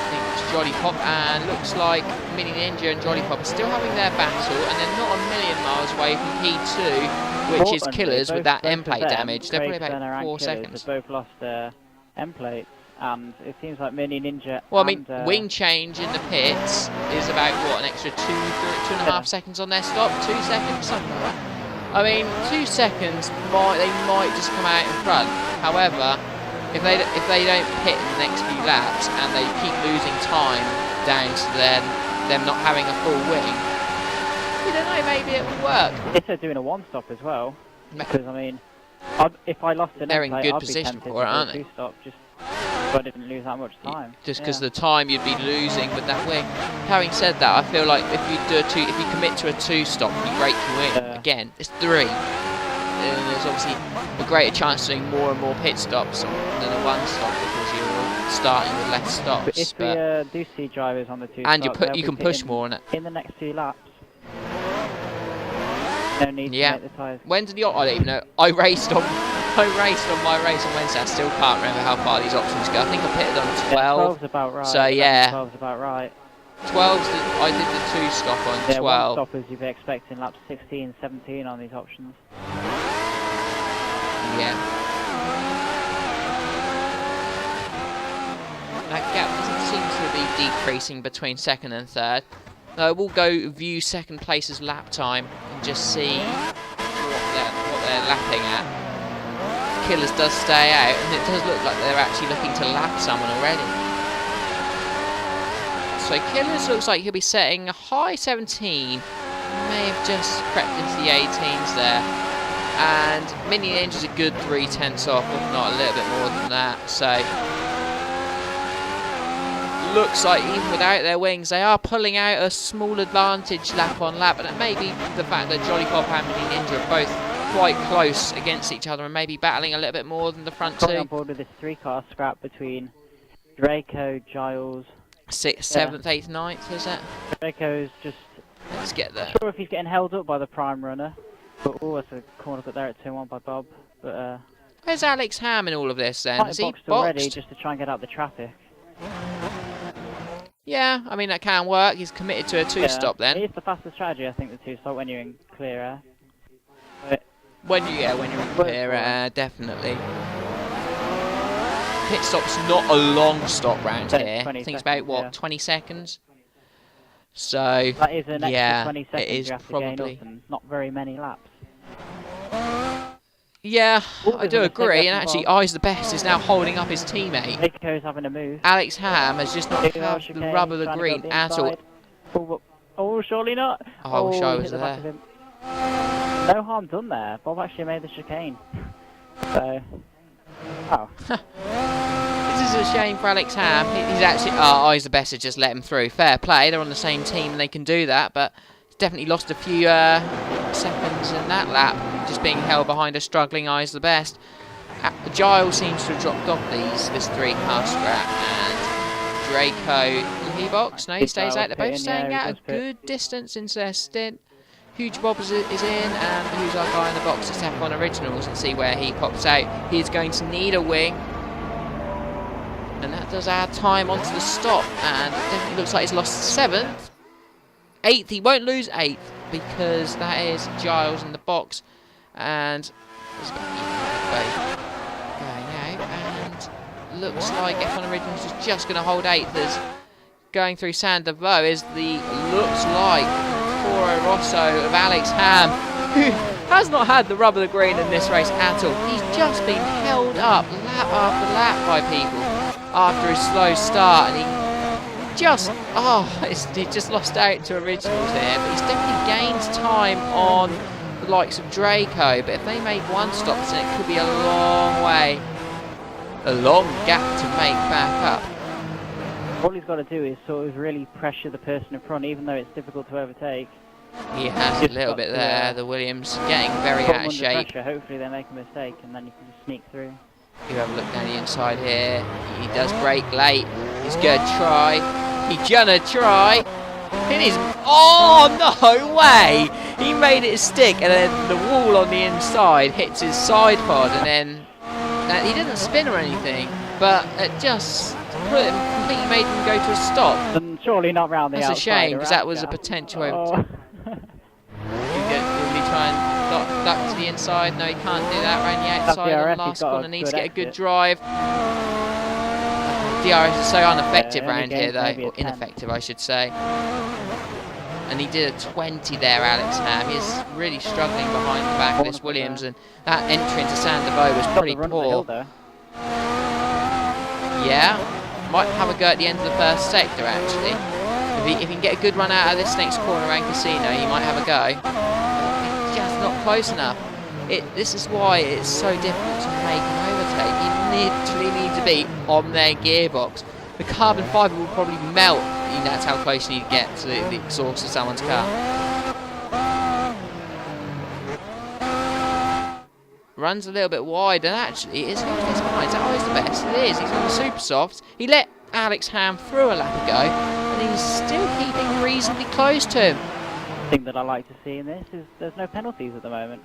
think it's Jolly Pop, and looks like Mini Ninja and Jolly Pop are still having their battle, and they're not a million miles away from P2, which is Killers with that end plate damage. They're probably about 4 seconds. They've both lost their end plates, and it seems like Mini Ninja. Well, I mean, wing change in the pits is about what, an extra 2.5 seconds on their stop, 2 seconds, something like that. I mean, 2 seconds, they might just come out in front. However, if they don't pit in the next few laps and they keep losing time down to them not having a full wing, you don't know, maybe it would work. If they're doing a one-stop as well, because I mean, if I lost an they're end in plate, good I'd position be tempted for it, to do a aren't they? two-stop, just so I didn't lose that much time. Just because the time you'd be losing with that wing. Having said that, I feel like if you commit to a 2-stop, you break your wing. Again, it's 3. And there's obviously a greater chance of doing more and more pit stops than a 1-stop because you're starting with less stops. But if we do see drivers on the 2-stop, and you can push more on it. In the next few laps. No need to make the tyres. When did I don't even know. I raced on my race on Wednesday. I still can't remember how far these options go. I think I pitted on 12. 12's about right. So yeah. 12's about right. 12's I did the 2-stop on 12. One-stoppers you'd be expecting laps 16, 17 on these options. Yeah. That gap doesn't seem to be decreasing between second and third. We'll go view second place's lap time and just see what they're lapping at. Killers does stay out, and it does look like they're actually looking to lap someone already. So Killers looks like he'll be setting a high 17. May have just crept into the 18s there. And Mini Ninja's a good 3/10 off, if not a little bit more than that. So looks like even without their wings, they are pulling out a small advantage lap on lap, and it may be the fact that Jolly Pop and Mini Ninja are both quite close against each other and maybe battling a little bit more than the front two. On board with this 3-car scrap between Draco, Giles, 6th, 7th, 8th, 9th, is it? Draco's just. Let's get there. Not sure if he's getting held up by the prime runner, but that's a corner cut there at turn 1 by Bob. But where's Alex Ham in all of this then? Is he boxed boxed already just to try and get out the traffic? Yeah, I mean that can work. He's committed to a 2-stop then. It is the fastest strategy, I think, the 2-stop when you're in clear air. But when you're in clear air, definitely. Pit stop's not a long stop round here. I think it's about what, 20 seconds. So that is an extra 20 seconds it is you have probably to gain up and not very many laps. Yeah, Ooh, I do agree, and actually Eyes the Best is now holding up his teammate. Draco's having a move. Alex Ham has just not had the rub of the green at all. Oh, surely not. I wish I was there. No harm done there. Bob actually made the chicane. So, This is a shame for Alex Ham. He's actually, Eyes the Best has just let him through. Fair play, they're on the same team and they can do that, but he's definitely lost a few seconds in that lap, just being held behind a struggling Eyes the Best. Giles seems to have dropped off this 3-car scrap, and Draco, he box? No, he stays out. They're both staying out a good distance into their stint. Huge Bob is in, and who's our guy in the box? It's F1 Originals, and see where he pops out. He's going to need a wing, and that does add time onto the stop, and it definitely looks like he's lost 7th. 8th, he won't lose 8th, because that is Giles in the box, and he's got going out, and looks like F1 Originals is just going to hold 8th as going through Sander Bow is looks like Toro Rosso of Alex Ham, who has not had the rub of the green in this race at all. He's just been held up lap after lap by people after his slow start, and he just lost out to Originals here, but he's definitely gained time on the likes of Draco, but if they make 1-stops, then it could be a long gap to make back up. All he's got to do is sort of really pressure the person in front, even though it's difficult to overtake. He has a Just little got bit to, there. The Williams getting very put out them of under shape. pressure. Hopefully they make a mistake and then you can just sneak through. You have a look down the inside here. He does brake late. He's going to try. He's gonna try. It is. Oh, no way! He made it stick, and then the wall on the inside hits his side pod, and then he didn't spin or anything, but it just completely made him go to a stop. And surely not round the That's a outside. shame, because that was a potential overtake. Will he try and duck to the inside? No, he can't do that. Round the outside on the last corner. Needs to get a good drive. DRS is so ineffective around here, though. Or ineffective, I should say. And he did a 20 there, Alex Ham. He's really struggling behind the back of this Williams, and that entry into Sandovo was pretty poor. Yeah, might have a go at the end of the first sector, actually. If he can get a good run out of this next corner around Casino, he might have a go. It's just not close enough. This is why it's so difficult to make an overtake. You literally need to be on their gearbox. The carbon fibre will probably melt. That's how close you need to get to the exhaust of someone's car. Runs a little bit wide, and actually, it's always the best. It is. He's on the super softs. He let Alex Ham through a lap ago, and he's still keeping reasonably close to him. The thing that I like to see in this is there's no penalties at the moment.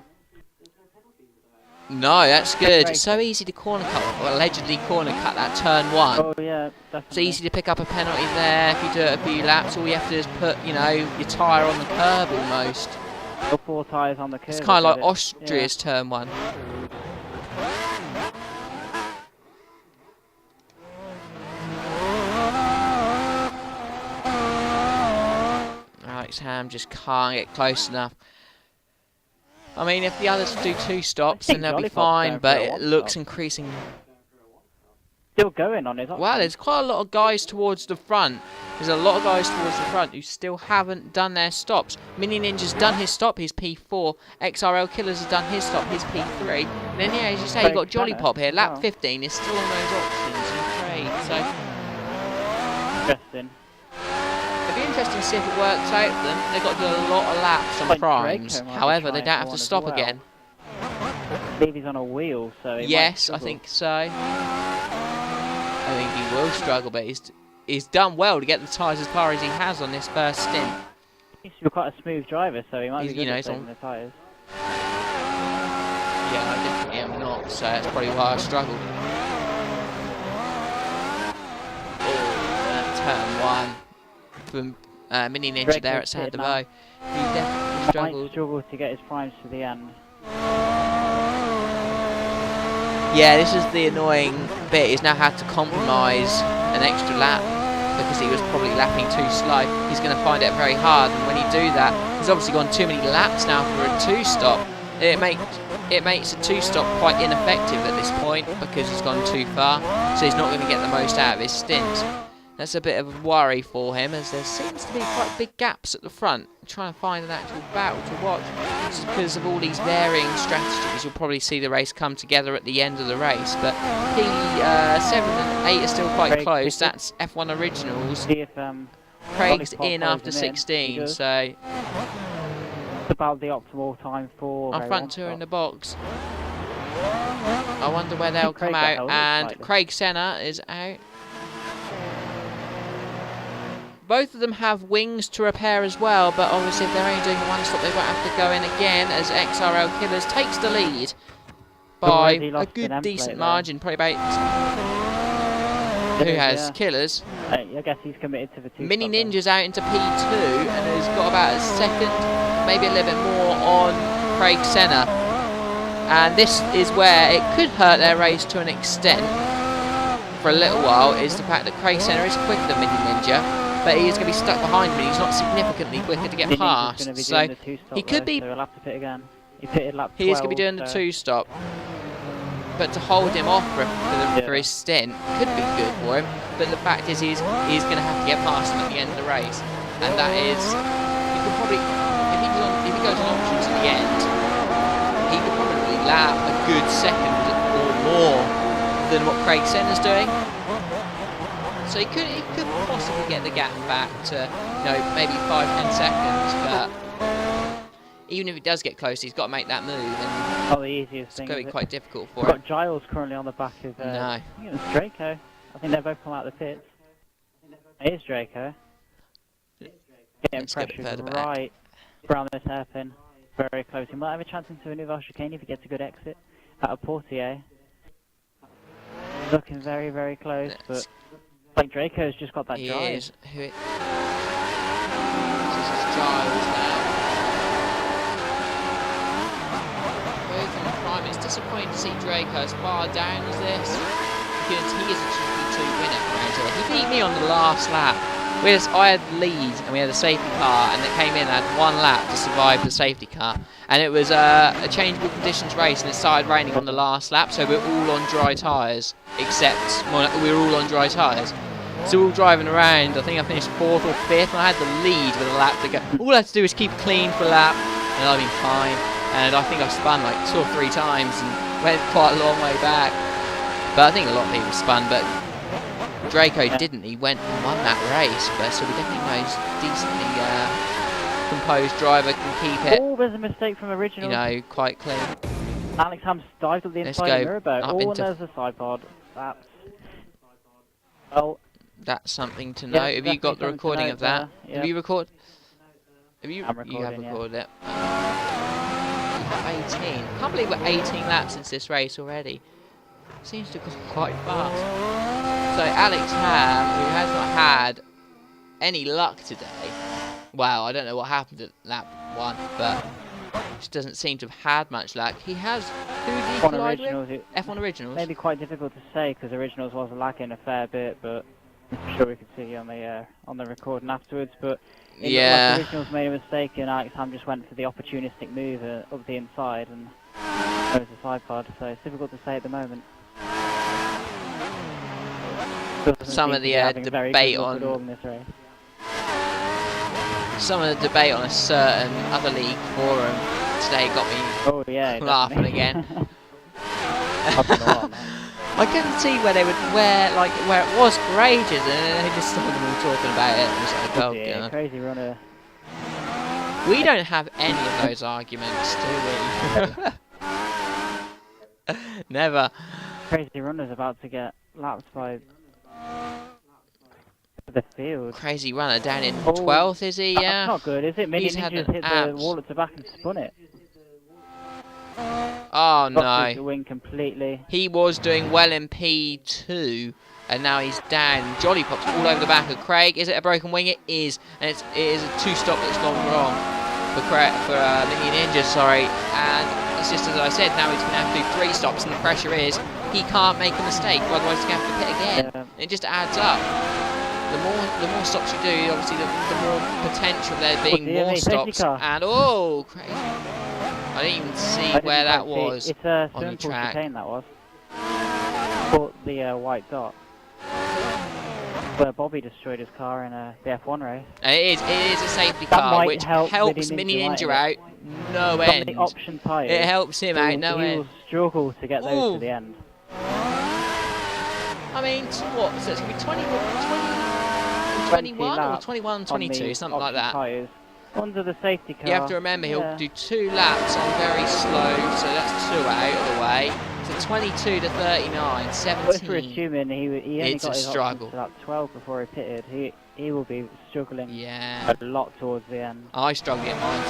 No, that's good. It's so easy to corner cut, or allegedly corner cut that turn 1. Oh yeah, definitely. It's easy to pick up a penalty there. If you do it a few laps, all you have to do is put, your tyre on the curb almost. Or 4 tyres on the curb. It's kind of like Austria's turn 1. Alex Ham just can't get close enough. I mean, if the others do 2 stops, then they'll be fine, but it looks increasing. Still going on his option. Wow, there's quite a lot of guys towards the front. There's a lot of guys towards the front who still haven't done their stops. Mini Ninja's done his stop, his P4. XRL Killers has done his stop, his P3. And then, yeah, as you say, you've got Jolly Pop here. Lap 15 is still on those options in trade, so... Interesting. It'd be interesting to see if it works out for them. They've got to do a lot of laps on primes. However, they don't have to stop again. I believe he's on a wheel, so yes, I think so. I think he will struggle, but he's done well to get the tyres as far as he has on this first stint. He's quite a smooth driver, so he might be good at saving the tyres. Yeah, I definitely am not, so that's probably why I struggled. Oh, turn 1 from Mini Ninja there at Sandovo. He definitely struggled. Might struggle to get his primes to the end. Yeah, this is the annoying bit. He's now had to compromise an extra lap because he was probably lapping too slow. He's going to find it very hard, and when he do that, he's obviously gone too many laps now for a 2-stop. It makes a 2-stop quite ineffective at this point because he's gone too far, so he's not going to get the most out of his stint. That's a bit of a worry for him, as there seems to be quite big gaps at the front. I'm trying to find an actual battle to watch. Just because of all these varying strategies, you'll probably see the race come together at the end of the race. But P7 and 8 are still quite close. That's F1 Originals. See if, Craig's in after 16, so... It's about the optimal time for... Our front 2 in the box. I wonder where they'll come out, and Craig Senna is out. Both of them have wings to repair as well, but obviously if they're only doing 1 stop, they won't have to go in again, as XRL Killers takes the lead by a good, decent margin. Probably about... Who has? Killers? I guess he's committed to the 2 Mini Ninja's out into P2, and has got about a second, maybe a little bit more on Craig Senna. And this is where it could hurt their race to an extent for a little while, is the fact that Craig Senna is quicker than Mini Ninja. But he is going to be stuck behind me. He's not significantly quicker to get past. So he could be. So he'll have to pit again. He pitted lap 12, he is going to be doing the 2-stop. But to hold him off for his stint could be good for him. But the fact is, he's going to have to get past him at the end of the race, and that is, he could probably, if he goes on options at the end, he could probably lap a good second or more than what Craig Senna's doing. So he could possibly get the gap back to, maybe 5-10 seconds, but even if he does get close, he's got to make that move, and Not the easiest it's thing. going to be quite difficult for We've him. got Giles currently on the back of. No. I think it was Draco. I think they both come out of the pits. It is Draco. Getting Let's go a bit pressured further back. right around this hairpin. Very close. He might have a chance into a new chicane if he gets a good exit out of Portier. Looking very, very close, but like Draco's just got that He drive. is. This is Giles now. Both on the prime. It's disappointing to see Draco as far down as this, because he is a GP2 winner for Angela. He beat me on the last lap. I had the lead and we had a safety car, and it came in and had 1 lap to survive the safety car, and it was a changeable conditions race, and it started raining on the last lap, so we're all on dry tyres, except Monaco, we were all on dry tyres. So we're all driving around. I think I finished 4th or 5th, and I had the lead with a lap to go. All I had to do was keep clean for a lap, and I've been fine. And I think I spun like 2 or 3 times and went quite a long way back. But I think a lot of people spun, but Draco didn't. He went and won that race, but so we definitely know he's decently composed driver, can keep it. Oh, there's a mistake from original. You know, quite clean. Alex Ham's dived up the Let's inside of go mirror boat. up Oh, and into- there's a side pod. That's something to know. Yeah, Have you got the definitely something to recording note of that? there, Have yeah. you recorded? Have you? I'm You have recording, yeah. recorded it. 18. I can't believe we're 18 laps into this race already. Seems to have gone quite fast. So Alex Ham, who has not had any luck today. Well, I don't know what happened at lap 1, but just doesn't seem to have had much luck. He has. Who did he On collide originals, with? F1 Originals. maybe quite difficult to say because originals was lacking a fair bit, but I'm sure we could see on the recording afterwards. But it looked like originals made a mistake, and Alex Ham just went for the opportunistic move up the inside, and there was a side pod. So it's difficult to say at the moment. Some of the debate on some of the debate on a certain other league forum today got me laughing again. I couldn't see where they would where it was for ages, and they just saw them all talking about it. And it's like, oh god, crazy runner. We don't have any of those arguments, do we? Never. Crazy runner's about to get lapped by the field. Crazy runner down in 12th, is he? Yeah. That's not good, is it? Minion Ninja's hit the wall at the back and spun it. Oh no. The wing completely. He was doing well in P2, and now he's down. Jolly Pop's all over the back of Craig. Is it a broken wing? It is, and it is a 2-stop that's gone wrong for Minion Ninja, sorry. And it's just as I said, now he's going to have to do 3 stops, and the pressure is he can't make a mistake, otherwise he's going to have to pit again. Yeah. It just adds up. The more stops you do, obviously, the more potential there being more stops. And oh, crazy! I didn't even see where that was on the track. Chicane, that was. Caught the white dot. Where Bobby destroyed his car in the F1 race. It is a safety car, which helps Mini Ninja out no end. The option tyres. It helps him out no end. He will struggle to get those to the end. I mean, what? So it's going to be 21 or 21, 22, something like that. Tires. Under the safety car. You have to remember he'll do 2 laps on very slow, so that's 2 out of the way. So 22 to 39, 17. But if we're assuming he only got his struggle. To lap 12 before he pitted, he will be struggling a lot towards the end. I struggle in mine.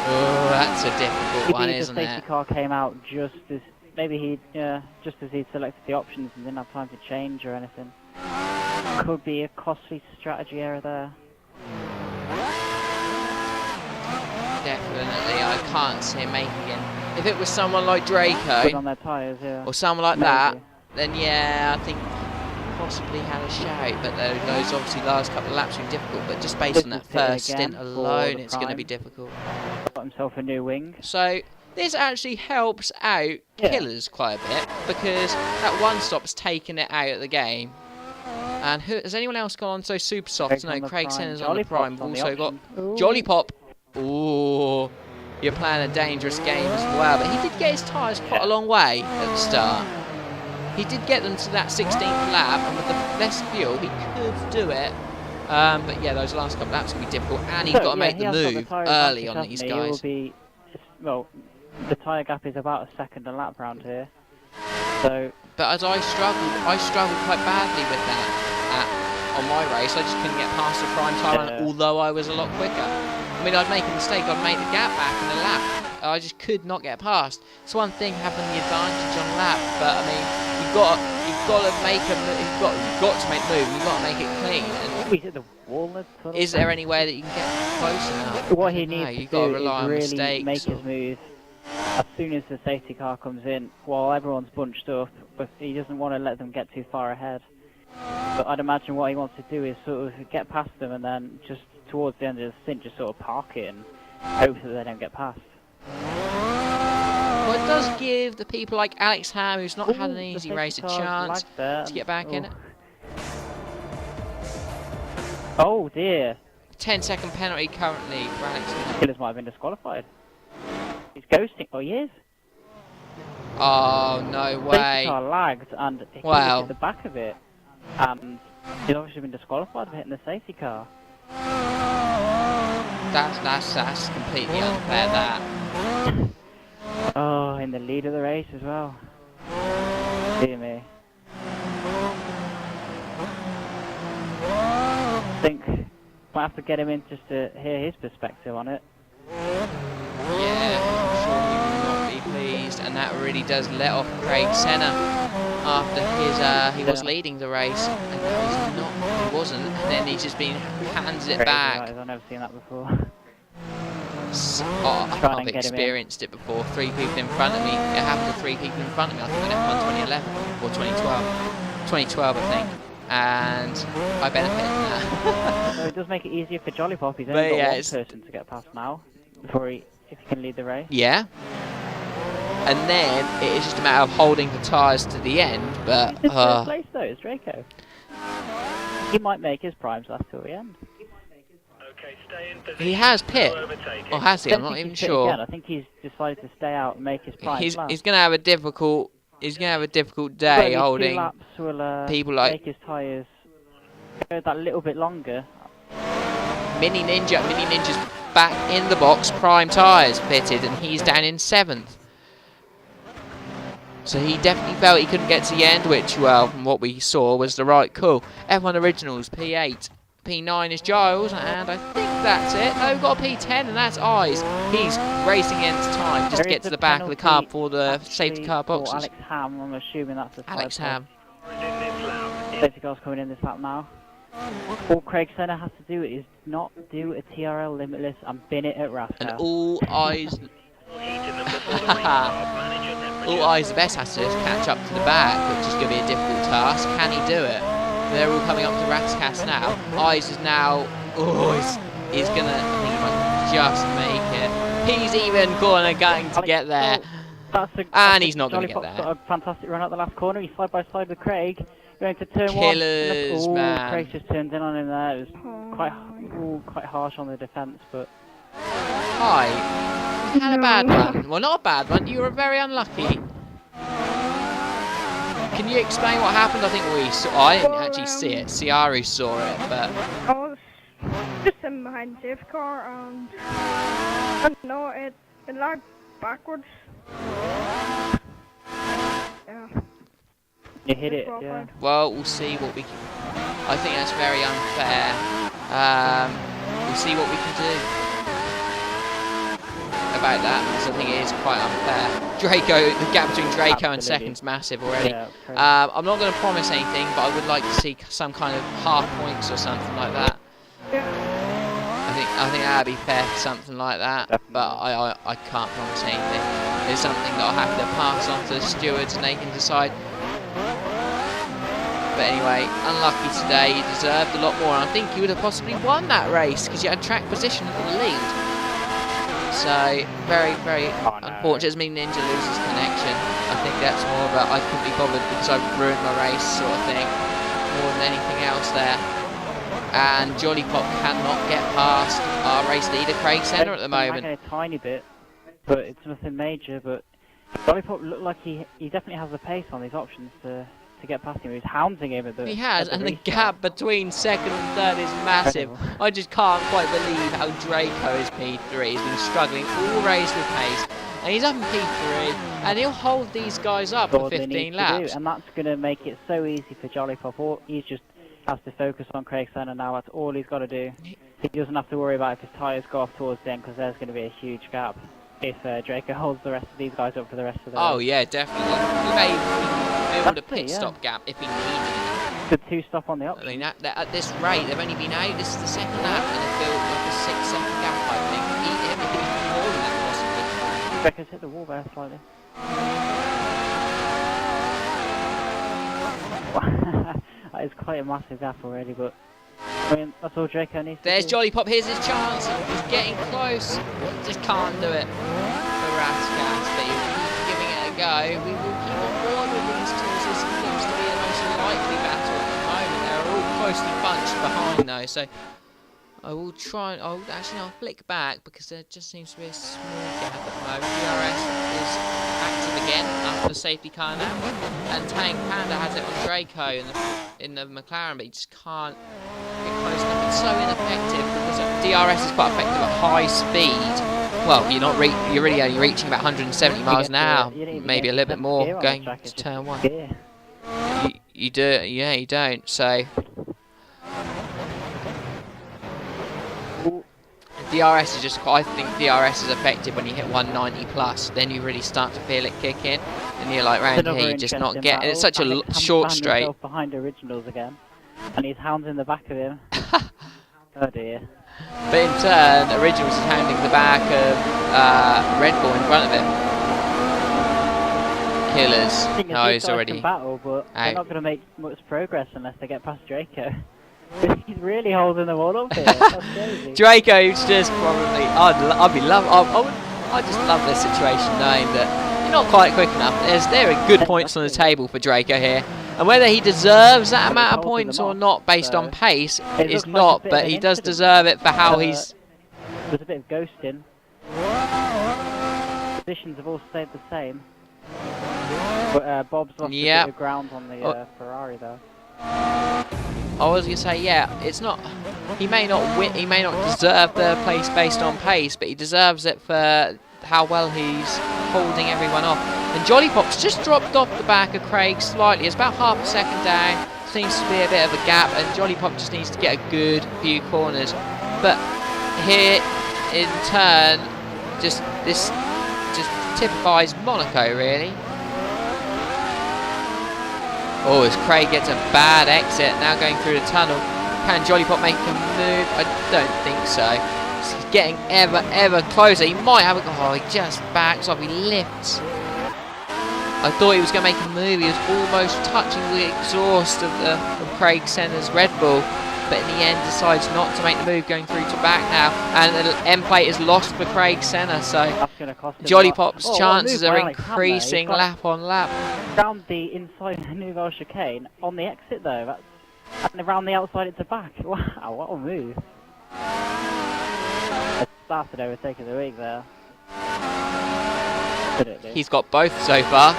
Oh, that's a difficult one, isn't it? The safety car came out just as just as he'd selected the options and didn't have time to change or anything. Could be a costly strategy error there. Definitely, I can't see him making it. If it was someone like Draco, on their tyres, or someone like that, then yeah, I think possibly had a shout. But those obviously last couple of laps were difficult. But just based on that first stint alone, it's going to be difficult. Got himself a new wing. So this actually helps out Killers quite a bit, because that 1 stop's taken it out of the game. And has anyone else gone on so super soft? No, Craig Senna's on the prime. We've also got Jolly Pop. Ooh, you're playing a dangerous game as well. But he did get his tyres quite a long way at the start. He did get them to that 16th lap, and with the less fuel, he could do it. But yeah, those last couple laps can be difficult, and he's got to make the move early on these guys. Well, the tyre gap is about a second a lap round here. So, but as I struggled quite badly with that on my race. I just couldn't get past the prime tyre, although I was a lot quicker. I mean, I'd make a mistake, I'd make the gap back in the lap. I just could not get past. It's one thing having the advantage on lap, but I mean, you've got to make a move. You've got to make the move. You've got to make it clean. And we hit the wall. Is there any way that you can get close enough? What he needs to do is really make his move as soon as the safety car comes in, while everyone's bunched up, but he doesn't want to let them get too far ahead. But I'd imagine what he wants to do is sort of get past them and then just towards the end of the stint just sort of park it and hope that they don't get past. Well, it does give the people like Alex Ham, who's not had an easy race, a chance to get back in it. Oh dear. 10-second penalty currently for Alex Ham. Killers might have been disqualified. He's ghosting. Oh, he is. Oh, no way. Safety car lagged and he hit the back of it. And he's obviously been disqualified for hitting the safety car. That's completely unfair, that. Oh, in the lead of the race as well. Dear me. I think might have to get him in just to hear his perspective on it. Yeah, I'm sure he will not be pleased, and that really does let off Craig Senna after his he was leading the race, and now he wasn't, and then he's just been handed it back. I've never seen that before. I've experienced it before. 3 people in front of me. It happened to 3 people in front of me. I think in F1 2011 or 2012. 2012, I think. And I benefited from that. So it does make it easier for Jolly Pop. He's only got one person to get past now before if he can lead the race. Yeah. And then it is just a matter of holding the tyres to the end. But he's in first place though, it's Draco. He might make his primes last till the end. He has pit, or has he? I'm not even sure. Again. I think he's decided to stay out and make his primes. He's going to have a difficult. He's going to have a difficult day holding 2 laps will, people like make his tyres go that little bit longer. Mini Ninja's back in the box, prime tyres fitted, and he's down in 7th. So he definitely felt he couldn't get to the end, which, well, from what we saw, was the right call. F1 Originals, P8. P9 is Giles, and I think that's it. No, we've got a P10, and that's Eyes. He's racing against time, just to get to the back of the car before the safety car boxes. Alex Ham, I'm assuming that's the Alex Ham. Safety car's coming in this lap now. All Craig Senna has to do is not do a TRL limitless and bin it at Rascal. And all Eyes... all Eyes the best has to do is catch up to the back, which is going to be a difficult task. Can he do it? They're all coming up to Ratscast now. Eyes is now... Oh, he's going to... I think he might just make it. He's even going to get there. And he's not going to get there. Got a fantastic run at the last corner. He's side by side with Craig. Going to turn Killers, one. man. Craig just turned in on him there. It was quite harsh on the defence, but... Hi. You had a bad one. Well, not a bad one. You were very unlucky. Can you explain what happened? I think we saw... Oh, I didn't actually see it. Ciaru saw it, but... I was just in behind the safe car and... I don't know, it lagged backwards. Yeah. You hit it, yeah. Well, we'll see what we can... I think that's very unfair. We'll see what we can do about that, because I think it is quite unfair. Draco, the gap between Draco and second's massive already. Yeah, I'm not going to promise anything, but I would like to see some kind of half points or something like that. Yeah. I think that'd be fair for something like that. Definitely. But I can't promise anything. It's something that I'll have to pass on to the stewards and they can decide. But anyway, unlucky today. You deserved a lot more, and I think you would have possibly won that race because you had track position in the lead. So, very, very unfortunate. As Mini Ninja loses connection. I think that's more of a I couldn't be bothered because I've ruined my race sort of thing, more than anything else there. And Jolly Pop cannot get past our race leader, Craig Senna, at the moment. A tiny bit, but it's nothing major. But Jolly Pop looked like he definitely has the pace on these options to to get past him. He's hounding him at the. He has, at the and the restart. gap between second and third is massive. Incredible. I just can't quite believe how Draco is P3. He's been struggling all race with pace, and he's up in P3, and he'll hold these guys up for All they need 15 to laps. do, and that's going to make it so easy for Jolly Pop. He's just has to focus on Craig Senna now. That's all he's got to do. He doesn't have to worry about if his tyres go off towards the end, because there's going to be a huge gap if Draco holds the rest of these guys up for the rest of the Oh race. yeah, definitely. He may build a That's it, pit yeah. stop gap if he needed it. The 2-stop on the I option. mean, at this rate, they've only been out. This is the second lap, and they've built like a 6-second gap, I think. Even more than that, possibly. Draco's hit the wall there slightly. That is quite a massive gap already, but I mean, that's all Draco needs to There's do. Jolly Pop. Here's his chance. He's getting close. Just can't do it for Raskas, but he's giving it a go. We will keep on board with these two. This seems to be the most likely battle at the moment. They're all closely bunched behind though, so I will try. I'll flick back because there just seems to be a small gap at the moment. DRS is active again after the safety car now, and Tank Panda has it on Draco in the McLaren, but he just can't get close enough. It's so ineffective because DRS is quite effective at high speed. Well, you're really only reaching about 170 miles an hour, maybe a little bit more going to turn one. You do, yeah, you don't. So DRS is just, I think DRS is effective when you hit 190 plus. Then you really start to feel it kick in, and you're like, round here, you're just not getting. It's such a short straight. Behind Originals again, and he's hounding the back of him. Oh dear. But in turn, Originals is hounding the back of Red Bull in front of him. Killers. No, he's already battle, but they're out. not going to make much progress unless they get past Draco. He's really holding them all up here. That's crazy. Draco's just probably. I just love this situation, knowing that you're not quite quick enough. There are good points on the table for Draco here, and whether he deserves that amount of points or not, based on pace, is not. But he does deserve it for how he's. There's a bit of ghosting. Positions have all stayed the same, but Bob's lost a bit of ground on the Ferrari though. I was gonna say, yeah, it's not. He may not win. He may not deserve the place based on pace, but he deserves it for how well he's holding everyone off. And Jolly Pop's just dropped off the back of Craig slightly. It's about half a second down. Seems to be a bit of a gap, and Jolly Pop just needs to get a good few corners. But here, in turn, this just typifies Monaco, really. Oh, as Craig gets a bad exit, now going through the tunnel. Can Jolly Pop make a move? I don't think so. He's getting ever closer. He might have a... Oh, he just backs off. He lifts. I thought he was going to make a move. He was almost touching the exhaust of Craig Senna's Red Bull. But in the end, decides not to make the move, going through to back now. And the end plate is lost for Craig Senna. So Jolly Pop's chances are increasing lap on lap. Around the inside of the Nouvelle chicane, on the exit though, and around the outside it's a back. Wow, what a move. That's an overtake of the week there. He's got both so far.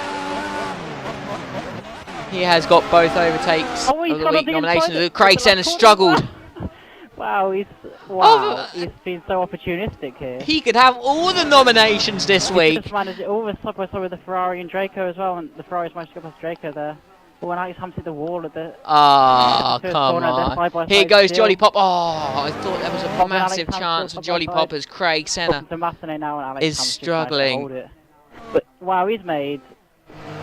He has got both overtakes of the week nominations. Craig Senna struggled. Wow, he's been so opportunistic here. He could have all the nominations this week. He's just managed it all with side by side with the Ferrari and Draco as well, and the Ferrari's managed to go past Draco there. But when Alex Hampton hit the wall at the come on. Here goes Jolly Pop. Oh, I thought there was a massive chance for Jolly Pop as Craig Senna is struggling. But wow, he's made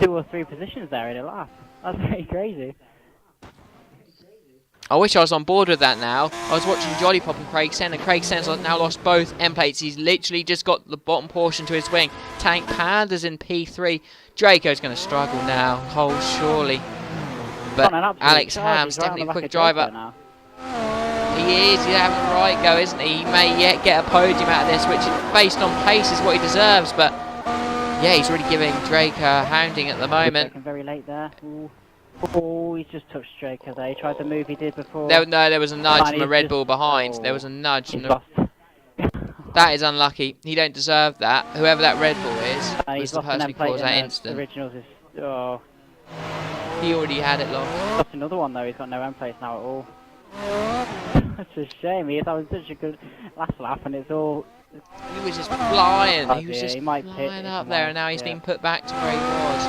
2 or 3 positions there in a lap. That's pretty crazy. I wish I was on board with that now. I was watching Jolly Pop and Craig Senna. Craig Senna's now lost both end plates. He's literally just got the bottom portion to his wing. Tank Panda's in P3. Draco's going to struggle now. Oh, surely. But Alex Ham's definitely a quick driver. He is. He's having the right go, isn't he? He may yet get a podium out of this, which based on pace is what he deserves. But yeah, he's really giving Drake a hounding at the moment. Very late there. Ooh. Oh, he's just touched Draco there. He tried the move he did before. There was a nudge from the Red Bull behind. There was a nudge. That is unlucky. He don't deserve that. Whoever that Red Bull is was the person who caused that incident. Originals is... Oh. He already had it lost. That's another one though, he's got no end place now at all. It's a shame, he was having such a good last lap and it's all... He was just flying. Oh He was dear, just he might pit flying if up I'm there, honest, and now he's yeah. been put back to where he was.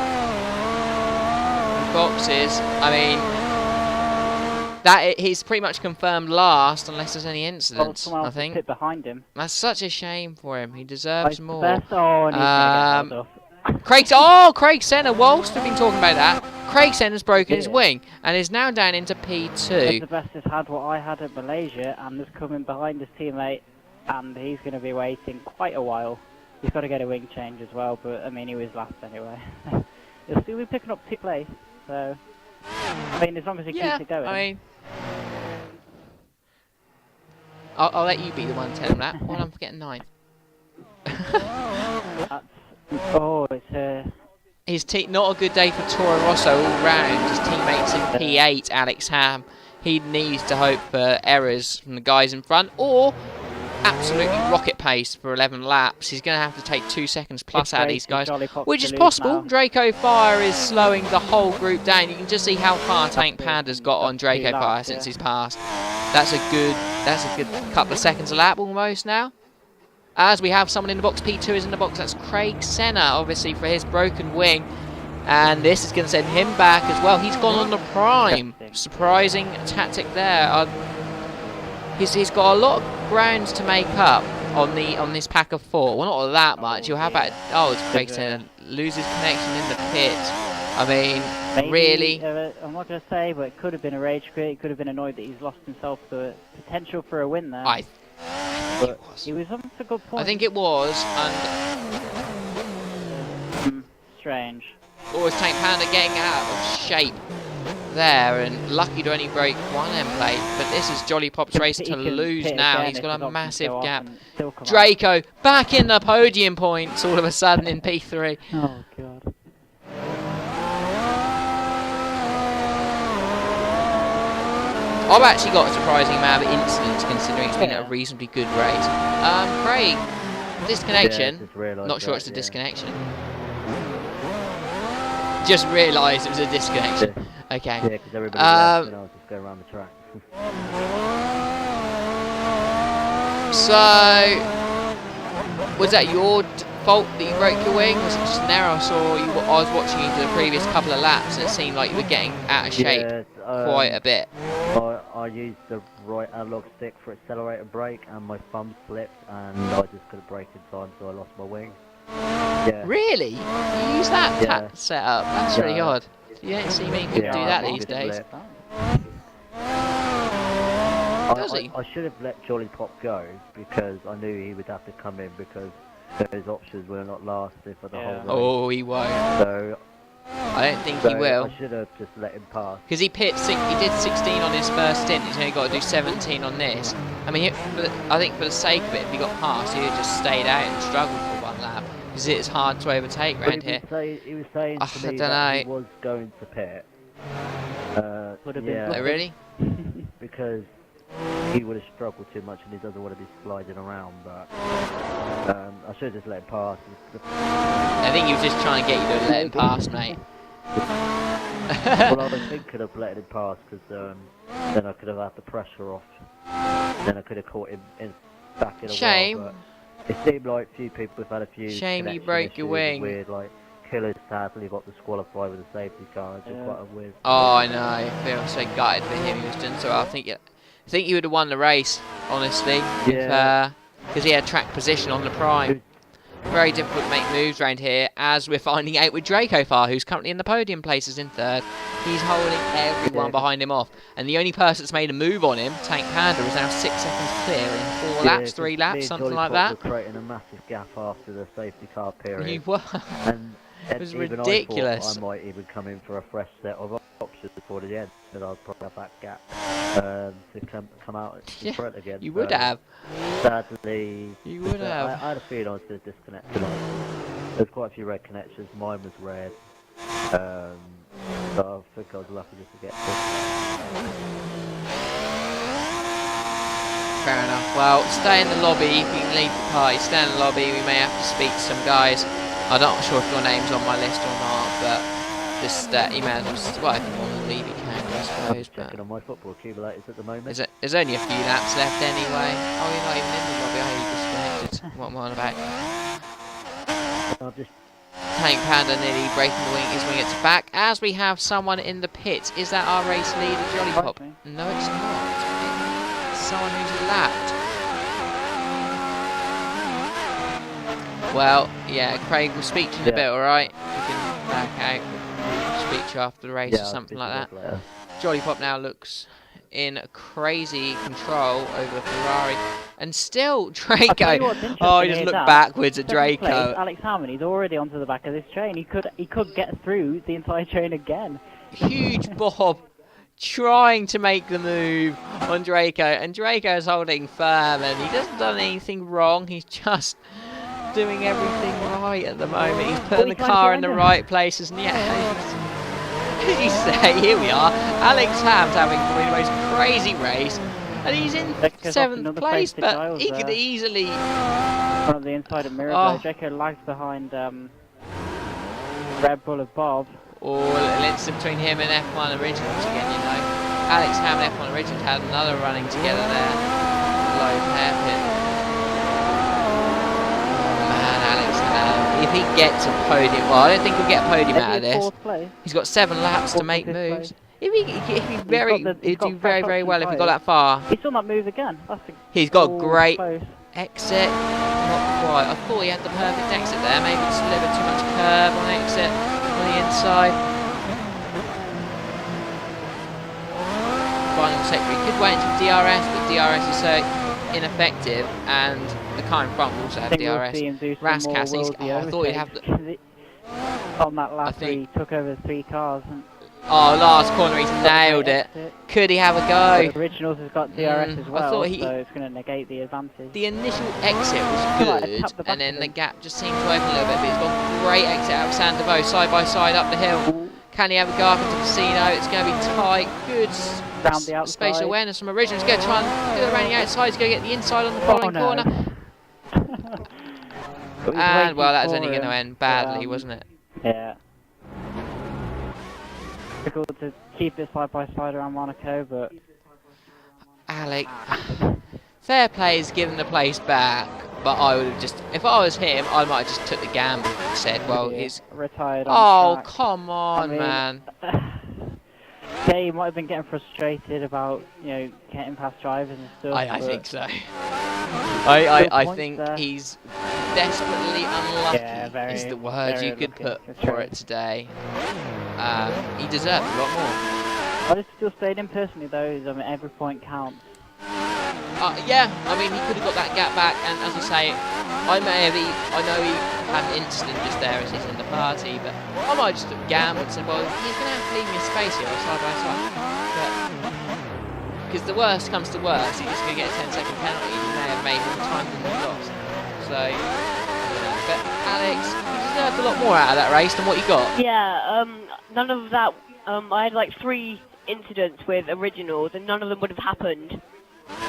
In boxes, I mean, he's pretty much confirmed last unless there's any incidents. someone I else think pit behind him. that's such a shame for him. He deserves The more. best. Oh, and he's gonna get held off. Craig Senna. Whilst we've been talking about that, Craig Senna's broken his wing and is now down into P2. The best has had what I had at Malaysia and is coming behind his teammate, and he's going to be waiting quite a while. He's got to get a wing change as well, but I mean he was last anyway. He'll still be picking up 2nd place, so I mean as long as he keeps it going. I mean, I'll let you be the one to tell him that. Well, I'm getting 9th. It's not a good day for Toro Rosso all round. His teammates in P8, Alex Ham. He needs to hope for errors from the guys in front, or absolutely rocket pace for 11 laps. He's going to have to take 2 seconds plus out of these guys, which is possible. Draco Fire is slowing the whole group down. You can just see how far Tank Panda's got on Draco Fire since he's passed. That's a good couple of seconds a lap almost now. As we have someone in the box, P2 is in the box. That's Craig Senna, obviously, for his broken wing. And this is going to send him back as well. He's gone on the prime. Surprising tactic there. He's got a lot of grounds to make up on this pack of 4. Well, not that much. You'll have about... Oh, it's Craig Senna. Loses connection in the pit. I mean, maybe, really? I'm not going to say, but it could have been a rage quit. He could have been annoyed that he's lost himself the potential for a win there. I think it was. He was on a good point. I think it was, and... strange. Always Tank Panda getting out of shape there, and lucky to only break 1 end plate, but this is Jolly Pop's race to lose now. He's got a massive gap. Draco back in the podium points all of a sudden in P3. Oh god. I've actually got a surprising amount of incidents considering it's been a reasonably good race. Craig, disconnection. Not sure it's a disconnection. Just realised it was a disconnection. Okay. Yeah, because everybody left and I was just going around the track. So, was that your fault that you broke your wing? Was it just an error? I was watching you for the previous couple of laps and it seemed like you were getting out of shape quite a bit. I used the right analog stick for accelerator brake and my thumb slipped and I just couldn't brake in time, so I lost my wing. Yeah. Really? You use that setup? That's really odd. You don't see many people do that these days. I should have let Jolly Pop go because I knew he would have to come in because those options will not last for the whole race. Oh, he won't. So I don't think he will. I should have just let him pass. Because he did 16 on his first stint. He's only got to do 17 on this. I mean, I think for the sake of it, if he got past, he'd have just stayed out and struggled for 1 lap. Because it's hard to overtake round here. He was saying to me that he was going to pit. Yeah. Oh, really? Because he would have struggled too much and he doesn't want to be sliding around, but I should have just let him pass. I think he was just trying to get you to let him pass, mate. Well, I was thinking of letting him pass because then I could have had the pressure off. Then I could have caught him back in a Shame. while. But it seemed like a few people have had a few. Shame you broke your wing. Weird, like Killer's sadly got disqualified with a safety car. It's quite a weird. Oh, I know. I feel so gutted for him. He was doing so well. I think he would have won the race, honestly. Yeah. Because he had track position on the prime. Very difficult to make moves around here, as we're finding out with Draco Far, who's currently in the podium places in 3rd. He's holding everyone behind him off. And the only person that's made a move on him, Tank Panda, is now 6 seconds clear in 4 laps, 3 laps, something like that. We're creating a massive gap after the safety car period. You were. And it was even ridiculous. I might even come in for a fresh set of options before the end, but I'll probably have that gap to come out in front again. You would have. Sadly, you would have. I had a feeling I was going to disconnect tonight. There's quite a few red connections. Mine was red, so I think I was lucky just to get this. Fair enough. Well, stay in the lobby. If you can leave the party, stay in the lobby. We may have to speak to some guys. I'm not sure if your name's on my list or not, but Just he may as well. Well, if you want to leave, you can, I I'm suppose. just checking on my football accumulators at the moment. There's only a few laps left anyway. Oh, you're not even in the lobby. Oh, you disconnected. What am I on about? I'll just Tank Panda nearly breaking his wing at the back as we have someone in the pits. Is that our race leader, Jolly Pop? No, it's not. It's someone who's lapped. Well, yeah, Craig, we'll speak to you in a bit, alright? We can back out. We'll speak to you after the race or something like that. Jolly Pop now looks in crazy control over Ferrari. And still, Draco. Oh, he just looked backwards at Draco. Place, Alex Hammond, he's already onto the back of this train. He could get through the entire train again. Huge Bob trying to make the move on Draco. And Draco's holding firm and he hasn't done anything wrong. He's just doing everything right at the moment. He's putting the car in the right places. And yeah, you say, here we are. Alex Ham's having probably the most crazy race. And he's in 7th place, but he could easily... From the inside of Mirabel, Draco lags behind Red Bull of Bob. Or a little incident between him and F1 Originals again, you know. Alex Ham and F1 Originals had another running together there. Low hairpin. Man, Alex Ham. If he gets a podium, well, I don't think he'll get a podium out of this. He's got 7 laps to make moves. He'd do very, very well if he got that far. He's on that move again. He's got a great exit. Not quite. I thought he had the perfect exit there. Maybe just a little bit too much curve on exit on the inside. Final sector. He could wait until DRS, but DRS is so ineffective, and the car in front will also have DRS. Rascas, I thought he'd have the... On that lap, he took over 3 cars. Oh, last corner, he's nailed it. Could he have a go? The Originals has got DRS as well, so it's going to negate the advantage. The initial exit was good, and then the gap just seemed to open a little bit, but he's got a great exit out of Sandovo, side by side up the hill. Can he have a go up into the casino? It's going to be tight. Good spatial awareness from Originals. He's going to try and do the running outside. He's going to get the inside on the following corner. And, well, that was only going to end badly, wasn't it? Yeah. Difficult to keep it side by side around Monaco, but Alex, fair play is giving the place back, but I would have just, if I was him, I might have just took the gamble and said, well, he's retired. Oh, come on, man. Yeah, he might have been getting frustrated about, you know, getting past drivers and stuff. I think so. I think he's desperately unlucky. Yeah, is the word you could put for it today. He deserved a lot more. I just still stayed in personally though. I mean, every point counts. Yeah, I mean, he could have got that gap back, and as I say, I know he had an incident just there as he's in the party, but I might just have gambled and said, well, he's going to have to leave me a space here side by side. Because the worst comes to worst, he's just going to get a 10-second penalty. He may have made more time than he lost. So, but Alex, you deserved a lot more out of that race than what you got. Yeah, none of that. I had like 3 incidents with Originals, and none of them would have happened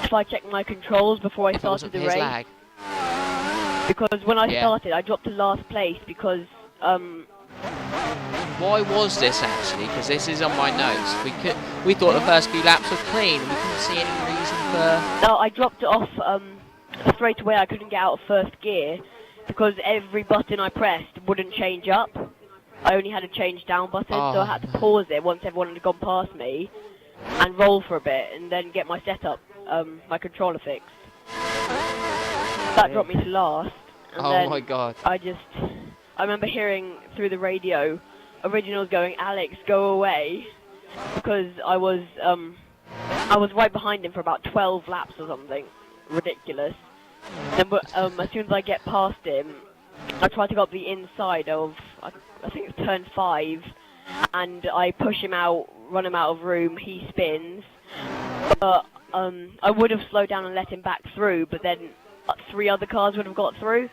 if I checked my controls before I started the race. Lag. Because when I started, I dropped to last place because Why was this actually? Because this is on my notes. We thought the first few laps were clean. We couldn't see any reason for. No, I dropped it off straight away. I couldn't get out of first gear because every button I pressed wouldn't change up. I only had a change down button, so I had to pause it once everyone had gone past me and roll for a bit and then get my setup, my controller fixed. That dropped me to last. And then my god. I remember hearing through the radio Originals going, Alex, go away, because I was right behind him for about 12 laps or something. Ridiculous. Then, as soon as I get past him, I try to go up the inside of, I think it's turn 5, and I push him out, run him out of room, he spins. But I would have slowed down and let him back through, but then 3 other cars would have got through.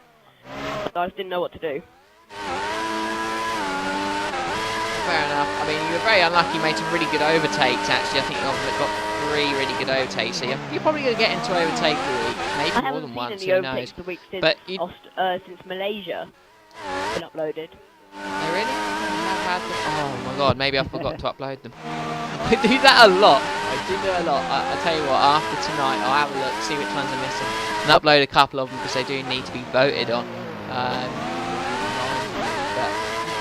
So I just didn't know what to do. Fair enough. I mean, you were very unlucky, made some really good overtakes, actually. I think you've got 3 really good overtakes, so you're probably going to get into overtake the week, maybe more than once, who knows. The week since, but since Malaysia been uploaded. Oh, really? had them. Oh my god, maybe I forgot to upload them. I do that a lot. I do it a lot. I tell you what, after tonight, I'll have a look, see which ones are missing, and upload a couple of them because they do need to be voted on. But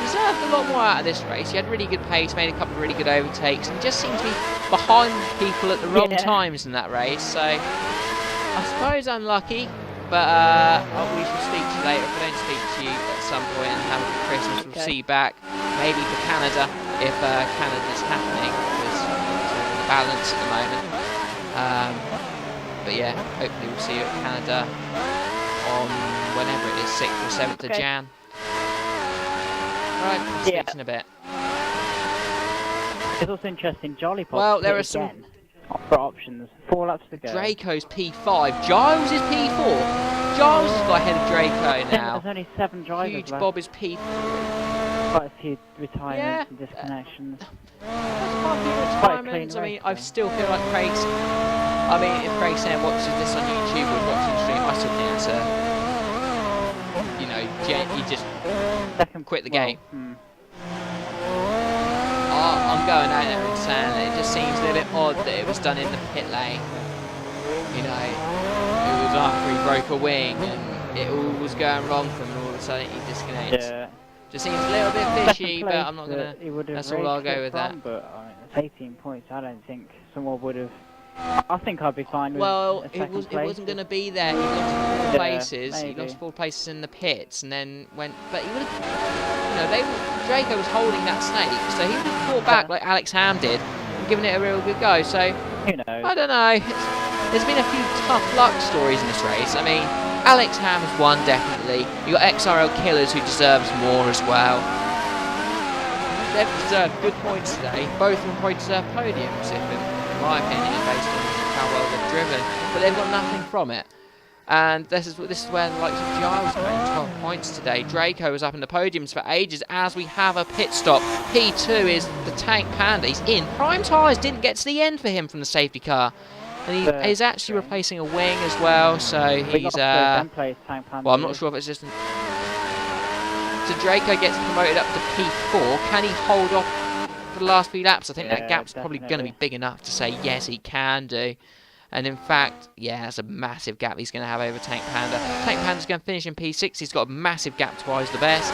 deserved a lot more out of this race. He had really good pace, made a couple of really good overtakes, and just seemed to be behind people at the wrong times in that race. So I suppose unlucky. But we shall speak to you later. If I don't speak to you at some point and have a good Christmas, we'll see you back. Maybe for Canada, if Canada's happening, because it's in the balance at the moment. But yeah, hopefully we'll see you at Canada on whenever it is, 6th or 7th of Jan. Right, we'll speak to you in a bit. It's also interesting, Jolly Pop. Well, there are some for options. 4 laps to go. Draco's P5. Giles is P4. Giles has got ahead of Draco now. There's only 7 drivers Huge left. Bob is P3. Quite a few retirements and disconnections. Retirements. I mean, I still feel like Craig's. I mean, if Craig Sam watches this on YouTube or watching the stream, I still think it's a. You know, you just quit the game. I'm going out there and saying that it just seems a little bit odd that it was done in the pit lane. You know, it was after he broke a wing and it all was going wrong for him, and all of a sudden he disconnects. Yeah. Just seems a little bit fishy, but I'm not gonna. That's all I'll go with that. But I mean, it's 18 points. I don't think someone would have. I think I'd be fine with. Well, it wasn't going to be there. He lost 4 places. He lost 4 places in the pits, and then went. But he would have. You know, Draco was holding that snake, so he would have fought back like Alex Ham did, and given it a real good go. So who knows? I don't know. There's been a few tough luck stories in this race. I mean, Alex Ham has won definitely. You got XRL Killers who deserves more as well. They've deserved good points today. Both of them probably deserve podiums, in my opinion, based on how well they've driven. But they've got nothing from it. And this is where the likes of Giles made 12 points today. Draco was up in the podiums for ages as we have a pit stop. P2 is the Tank Panda. He's in. Prime tyres didn't get to the end for him from the safety car. And he's actually replacing a wing as well, so he's... well, I'm not sure if it's just... So Draco gets promoted up to P4. Can he hold off for the last few laps? I think that gap's probably going to be big enough to say, yes, he can do. And in fact, yeah, that's a massive gap he's going to have over Tank Panda. Tank Panda's going to finish in P6. He's got a massive gap to Wise the Best.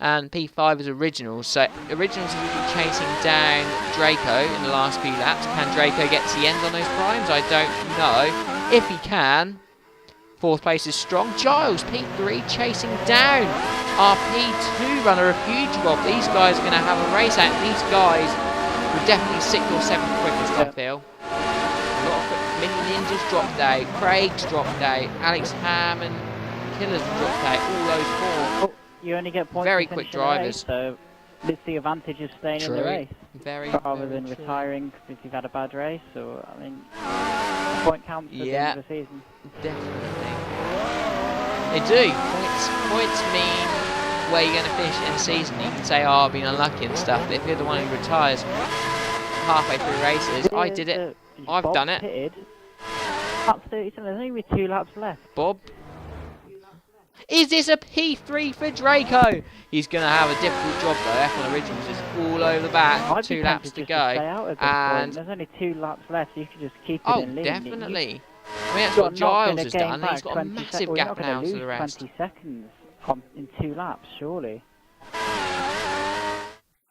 And P5 is Originals. So Originals will be chasing down Draco in the last few laps. Can Draco get to the end on those primes? I don't know. If he can, 4th place is strong. Giles, P3, chasing down our P2 runner, a huge Bob. These guys are going to have a race out. These guys were definitely 6th or 7th quickest, I feel. A lot of Mini Ninjas dropped out, Craig's dropped out, Alex Ham and Killers dropped out, all those 4. Oh, you only get points very quick drivers. Race, so it's the advantage of staying in the race. Rather than true. Retiring if you've had a bad race, or I mean, the point counts at the end of the season. Definitely. They do. Points mean where you're going to finish in the season. You can say, oh, I've been unlucky and stuff, but if you're the one who retires halfway through races, I did it. I've done it. Pitted. Lap 37, there's only 2 laps left. Bob. Is this a P3 for Draco? He's going to have a difficult job though. F1 Originals is all over the back. 2 laps to go. And there's only 2 laps left, so you can just keep it in lead. Definitely. I mean, that's what Giles has done. He's got a massive gap now to the rest. 20 seconds in 2 laps, surely.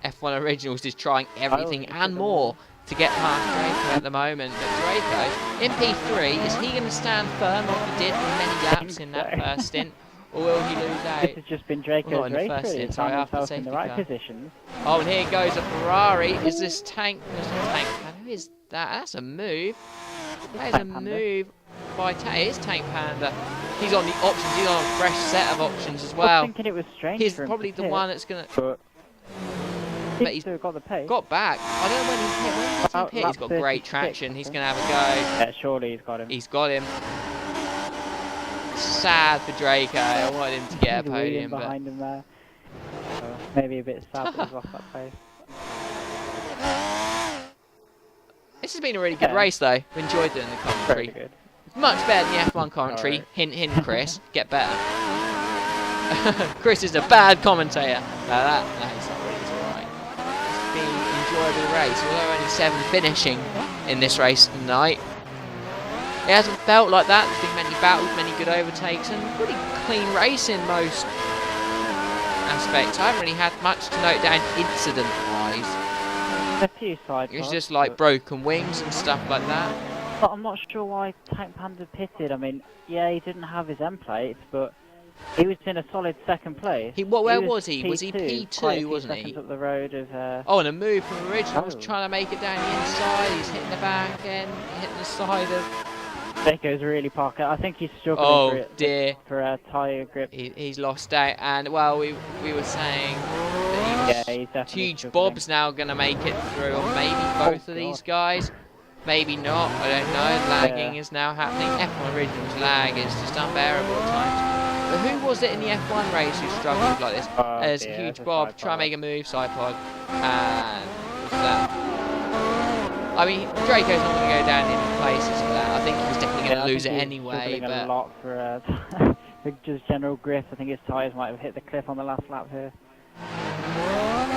F1 Originals is trying everything and more to get past Draco at the moment. But Draco, in P3, is he going to stand firm like he did for many laps in that first stint? Or will he lose out? This has just been Draco's race, really. Sorry, after the in safety the right car. Positions. Oh, and here goes a Ferrari. Is this Tank? Who is that? That's a move. That is a move by Tank. It is Tank Panda. He's on the options. He's on a fresh set of options as well. I was thinking it was strange. He's probably the one that's going to... But he's got the pace. Got back. I don't know when he hit. When did he hit? He's got great traction. He's going to have a go. Yeah, surely he's got him. He's got him. Sad for Draco. I wanted him to get a podium, but behind him there. So maybe a bit sad that he's lost that pace. This has been a really good race, though. I've enjoyed doing the commentary. Very good. Much better than the F1 commentary. Right. Hint, hint, Chris. Get better. Chris is a bad commentator. No, he's not really. It's alright. been an enjoyable race. Although only 7 finishing in this race tonight, it hasn't felt like that. There's been many battles, many good overtakes, and pretty clean race in most aspects. I haven't really had much to note down incident-wise. A few side It's parts, just like but- broken wings and stuff like that. But I'm not sure why Tank Panda pitted. I mean, yeah, he didn't have his end plates, but he was in a solid second place. Where was he? Was he P2, quite a few wasn't seconds he? up the road of, Oh, and a move from Originals, Oh. trying to make it down the inside. He's hitting the back end, hitting the side of... Deco's really parking. I think he's struggling Oh dear, for a tyre grip. he's lost out. And well, we were saying that Yeah, he's definitely Huge struggling. Bob's now going to make it through, or maybe both of these guys. Maybe not, I don't know. Lagging is now happening. F1 Originals lag is just unbearable at times. But who was it in the F1 race who struggled like this? Oh, There's dear, Huge the Bob, side try pod. to make a move, side pod. And what's that? I mean, Draco's not going to go down in places for that. I think he's definitely going Yeah, to I lose it think he's anyway. struggling a But lot for for just general grip. I think his tyres might have hit the cliff on the last lap here.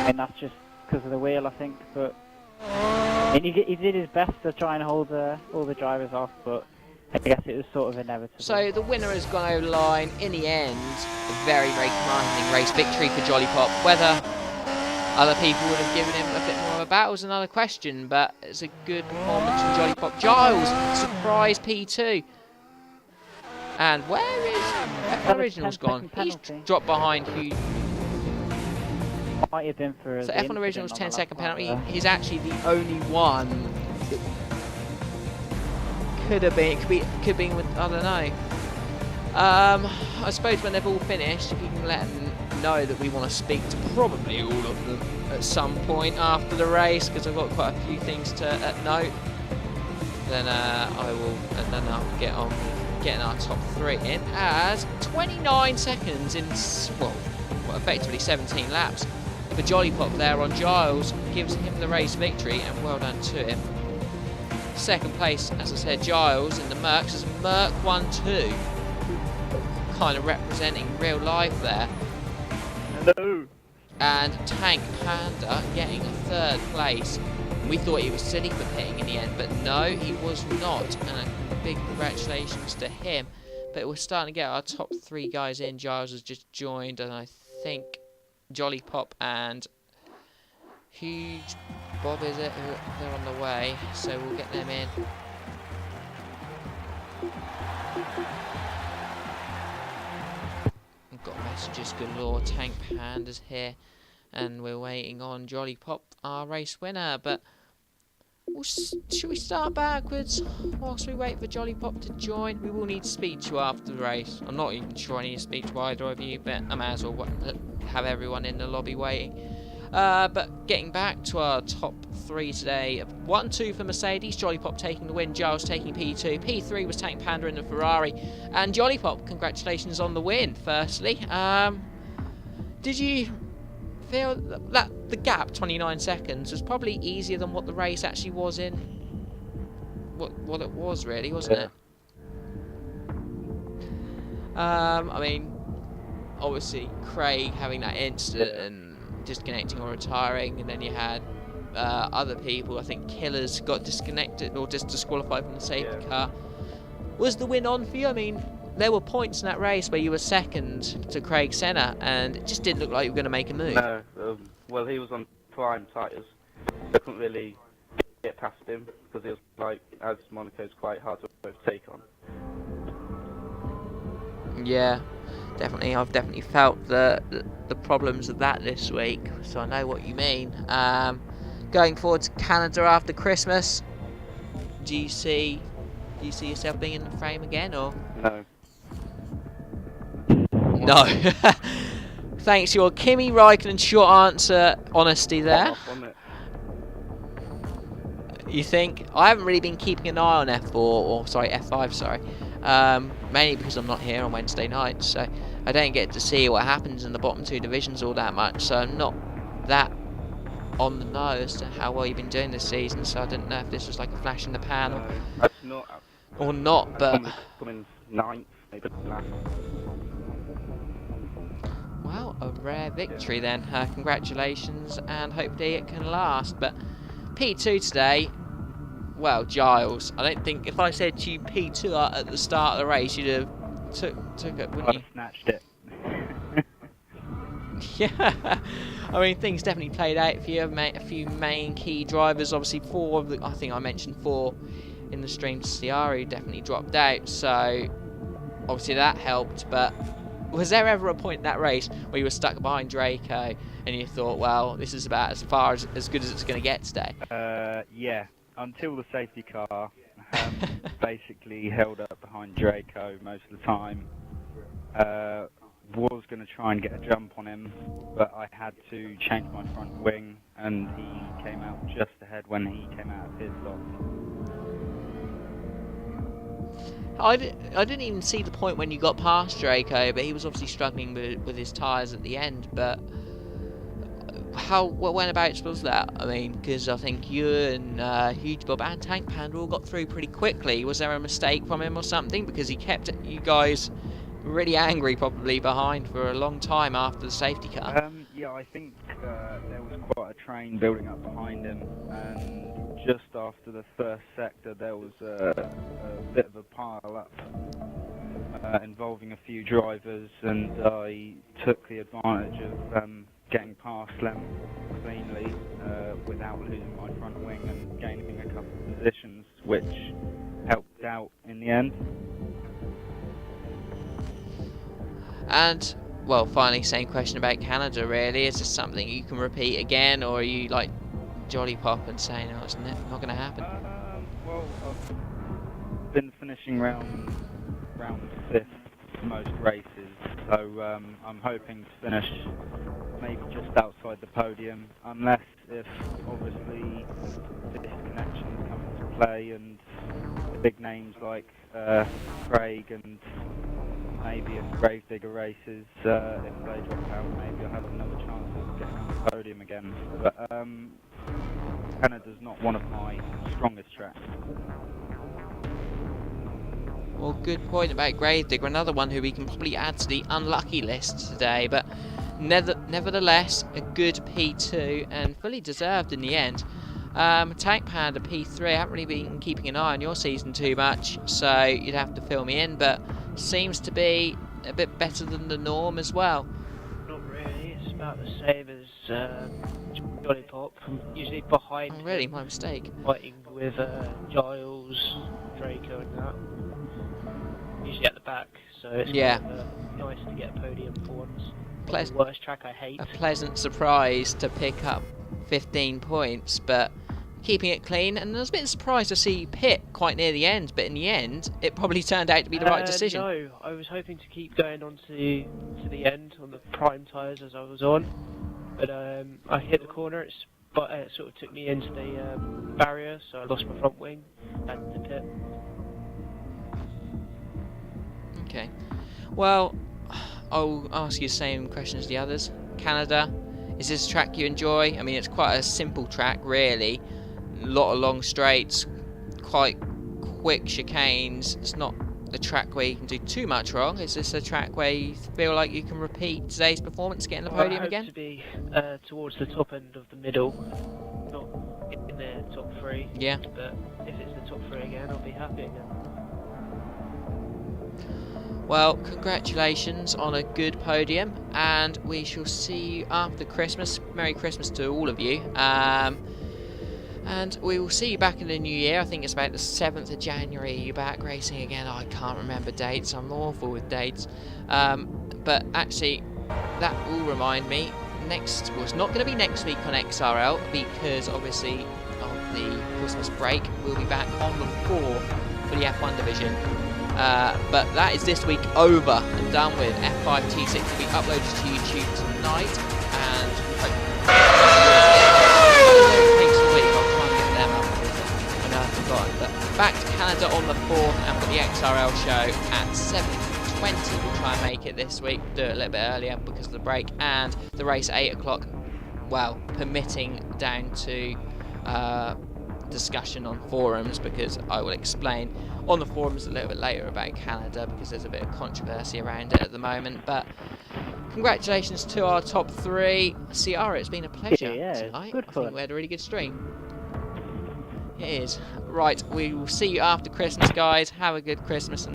And that's just because of the wheel, I think. But and he did his best to try and hold all the drivers off, but I guess it was sort of inevitable. so the winner has gone over the line in the end. A very, very commanding race victory for Jolly Pop. Whether other people would have given him a bit more of a battle is another question, but it's a good performance from Jolly Pop. Giles, surprise P2. And where is F1 Originals gone? 10-second He's penalty. dropped behind Huge. Might have been for So the F1 incident Originals on the 10-second last lap penalty. there. He's actually the only one. Could have been. Could be with. I don't know. I suppose when they've all finished, if you can let them know that we want to speak to probably all of them at some point after the race, because I've got quite a few things to note. Then I will, and then I'll get on with getting our top 3 in as 29 seconds in well, effectively 17 laps. The Jolly Pop there on Giles gives him the race victory, and well done to him. Second place, as I said, Giles in the Mercs is Merc 1-2, kind of representing real life there. Hello. And Tank Panda getting a 3rd place. We thought he was silly for pitting in the end, but no, he was not. And a big congratulations to him. But we're starting to get our top 3 guys in. Giles has just joined, and I think Jolly Pop and Huge Bob, is it? They're on the way, so we'll get them in. We've got messages galore. Tank Panda's here, and we're waiting on Jolly Pop, our race winner. But should we start backwards whilst we wait for Jolly Pop to join? We will need to speak to you after the race. I'm not even sure I need to speak to either of you, but I might as well have everyone in the lobby waiting. But getting back to our top 3 today, 1-2 for Mercedes, Jolly Pop taking the win, Giles taking P2, P3 was Tank Panda in the Ferrari, and Jolly Pop, congratulations on the win, firstly. Did you feel that the gap, 29 seconds, was probably easier than what the race actually was in? What it was really, wasn't it? I mean, obviously Craig having that incident and disconnecting or retiring, and then you had other people. I think Killers got disconnected or just disqualified from the safety car. Was the win on for you? I mean, there were points in that race where you were second to Craig Senna, and it just didn't look like you were going to make a move. No, well, he was on prime tyres. I couldn't really get past him because it was like, as Monaco's quite hard to overtake on. Yeah, definitely. I've definitely felt the problems of that this week, so I know what you mean. Going forward to Canada after Christmas, do you see yourself being in the frame again, or No. no? Thanks to your Kimi Raikkonen short answer honesty there. Off, wasn't it? You think? I haven't really been keeping an eye on F5, sorry. Mainly because I'm not here on Wednesday night, so I don't get to see what happens in the bottom 2 divisions all that much, so I'm not that on the nose to how well you've been doing this season, so I didn't know if this was like a flash in the pan No. That's not. or not, but Coming 9th, maybe last. Well, a rare victory then. Congratulations, and hopefully it can last. But P2 today, well, Giles, I don't think if I said to you P2 at the start of the race, you'd have took it, wouldn't you? I snatched it. Yeah, I mean things definitely played out for you. A few main key drivers, obviously four of the, I think I mentioned four in the stream. Ciari definitely dropped out, so obviously that helped. But was there ever a point in that race where you were stuck behind Draco and you thought, well, this is about as far as good as it's going to get today? Yeah, until the safety car basically held up behind Draco most of the time. Was going to try and get a jump on him, but I had to change my front wing, and he came out just ahead when he came out of his lock. I didn't even see the point when you got past Draco, but he was obviously struggling with his tyres at the end. But whenabouts was that? I mean, because I think you and Huge Bob and Tank Panda all got through pretty quickly. Was there a mistake from him or something? Because he kept you guys really angry probably behind for a long time after the safety car. Yeah, I think there was quite a train building up behind him, and just after the first sector there was a bit of a pile up involving a few drivers, and I took the advantage of getting past them cleanly without losing my front wing and gaining a couple of positions, which helped out in the end. And, well, finally, same question about Canada, really. Is this something you can repeat again, or are you, like, Jolly Pop and saying, oh, it's not going to happen? Well, I've been finishing round 5th most races, so I'm hoping to finish maybe just outside the podium, unless if, obviously, disconnections come into play and big names like Craig and maybe in Gravedigger races, if they drop out, maybe I'll have another chance of getting on the podium again. But Canada's not one of my strongest tracks. Well, good point about Gravedigger, another one who we can probably add to the unlucky list today, but nevertheless, a good P2 and fully deserved in the end. Tank Panda P3, I haven't really been keeping an eye on your season too much, so you'd have to fill me in, but seems to be a bit better than the norm as well. Not really, it's about the same as Jolly Pop. I'm usually behind Oh, really? My mistake. fighting with Giles, Draco and that. Usually at the back, so it's Yeah. kind of, nice to get a podium for once. Pleas- The worst track I hate. A pleasant surprise to pick up 15 points, but keeping it clean, and I was a bit surprised to see you pit quite near the end, but in the end it probably turned out to be the right decision. No, I was hoping to keep going on to the end on the prime tyres as I was on, but I hit the corner, it sort of took me into the barrier, so I lost my front wing and the pit. Okay, well, I'll ask you the same question as the others. Canada, is this a track you enjoy? I mean, it's quite a simple track really, a lot of long straights, quite quick chicanes. It's not a track where you can do too much wrong. Is this a track where you feel like you can repeat today's performance, get in the podium I again? hope to be towards the top end of the middle, not in the top 3. Yeah. But if it's the top 3 again, I'll be happy again. Well, congratulations on a good podium, and we shall see you after Christmas. Merry Christmas to all of you. And we will see you back in the new year. I think it's about the 7th of January. You're back racing again. I can't remember dates. I'm awful with dates. But actually, that will remind me. Well, it's not going to be next week on XRL because obviously of the Christmas break. We'll be back on the 4th for the F1 division. But that is this week over and done with. F5 T6 will be uploaded to YouTube tonight, and it takes a week. I'll try and get them up. I know I've forgotten. But back to Canada on the 4th, and for the XRL show at 7:20. We'll try and make it this week. Do it a little bit earlier because of the break, and the race at 8 o'clock. Well, permitting down to discussion on forums, because I will explain on the forums a little bit later about Canada because there's a bit of controversy around it at the moment. But congratulations to our top 3. Ciara, it's been a pleasure Yeah, tonight. good I fun. think we had a really good stream. It is. Right, we will see you after Christmas, guys. Have a good Christmas. And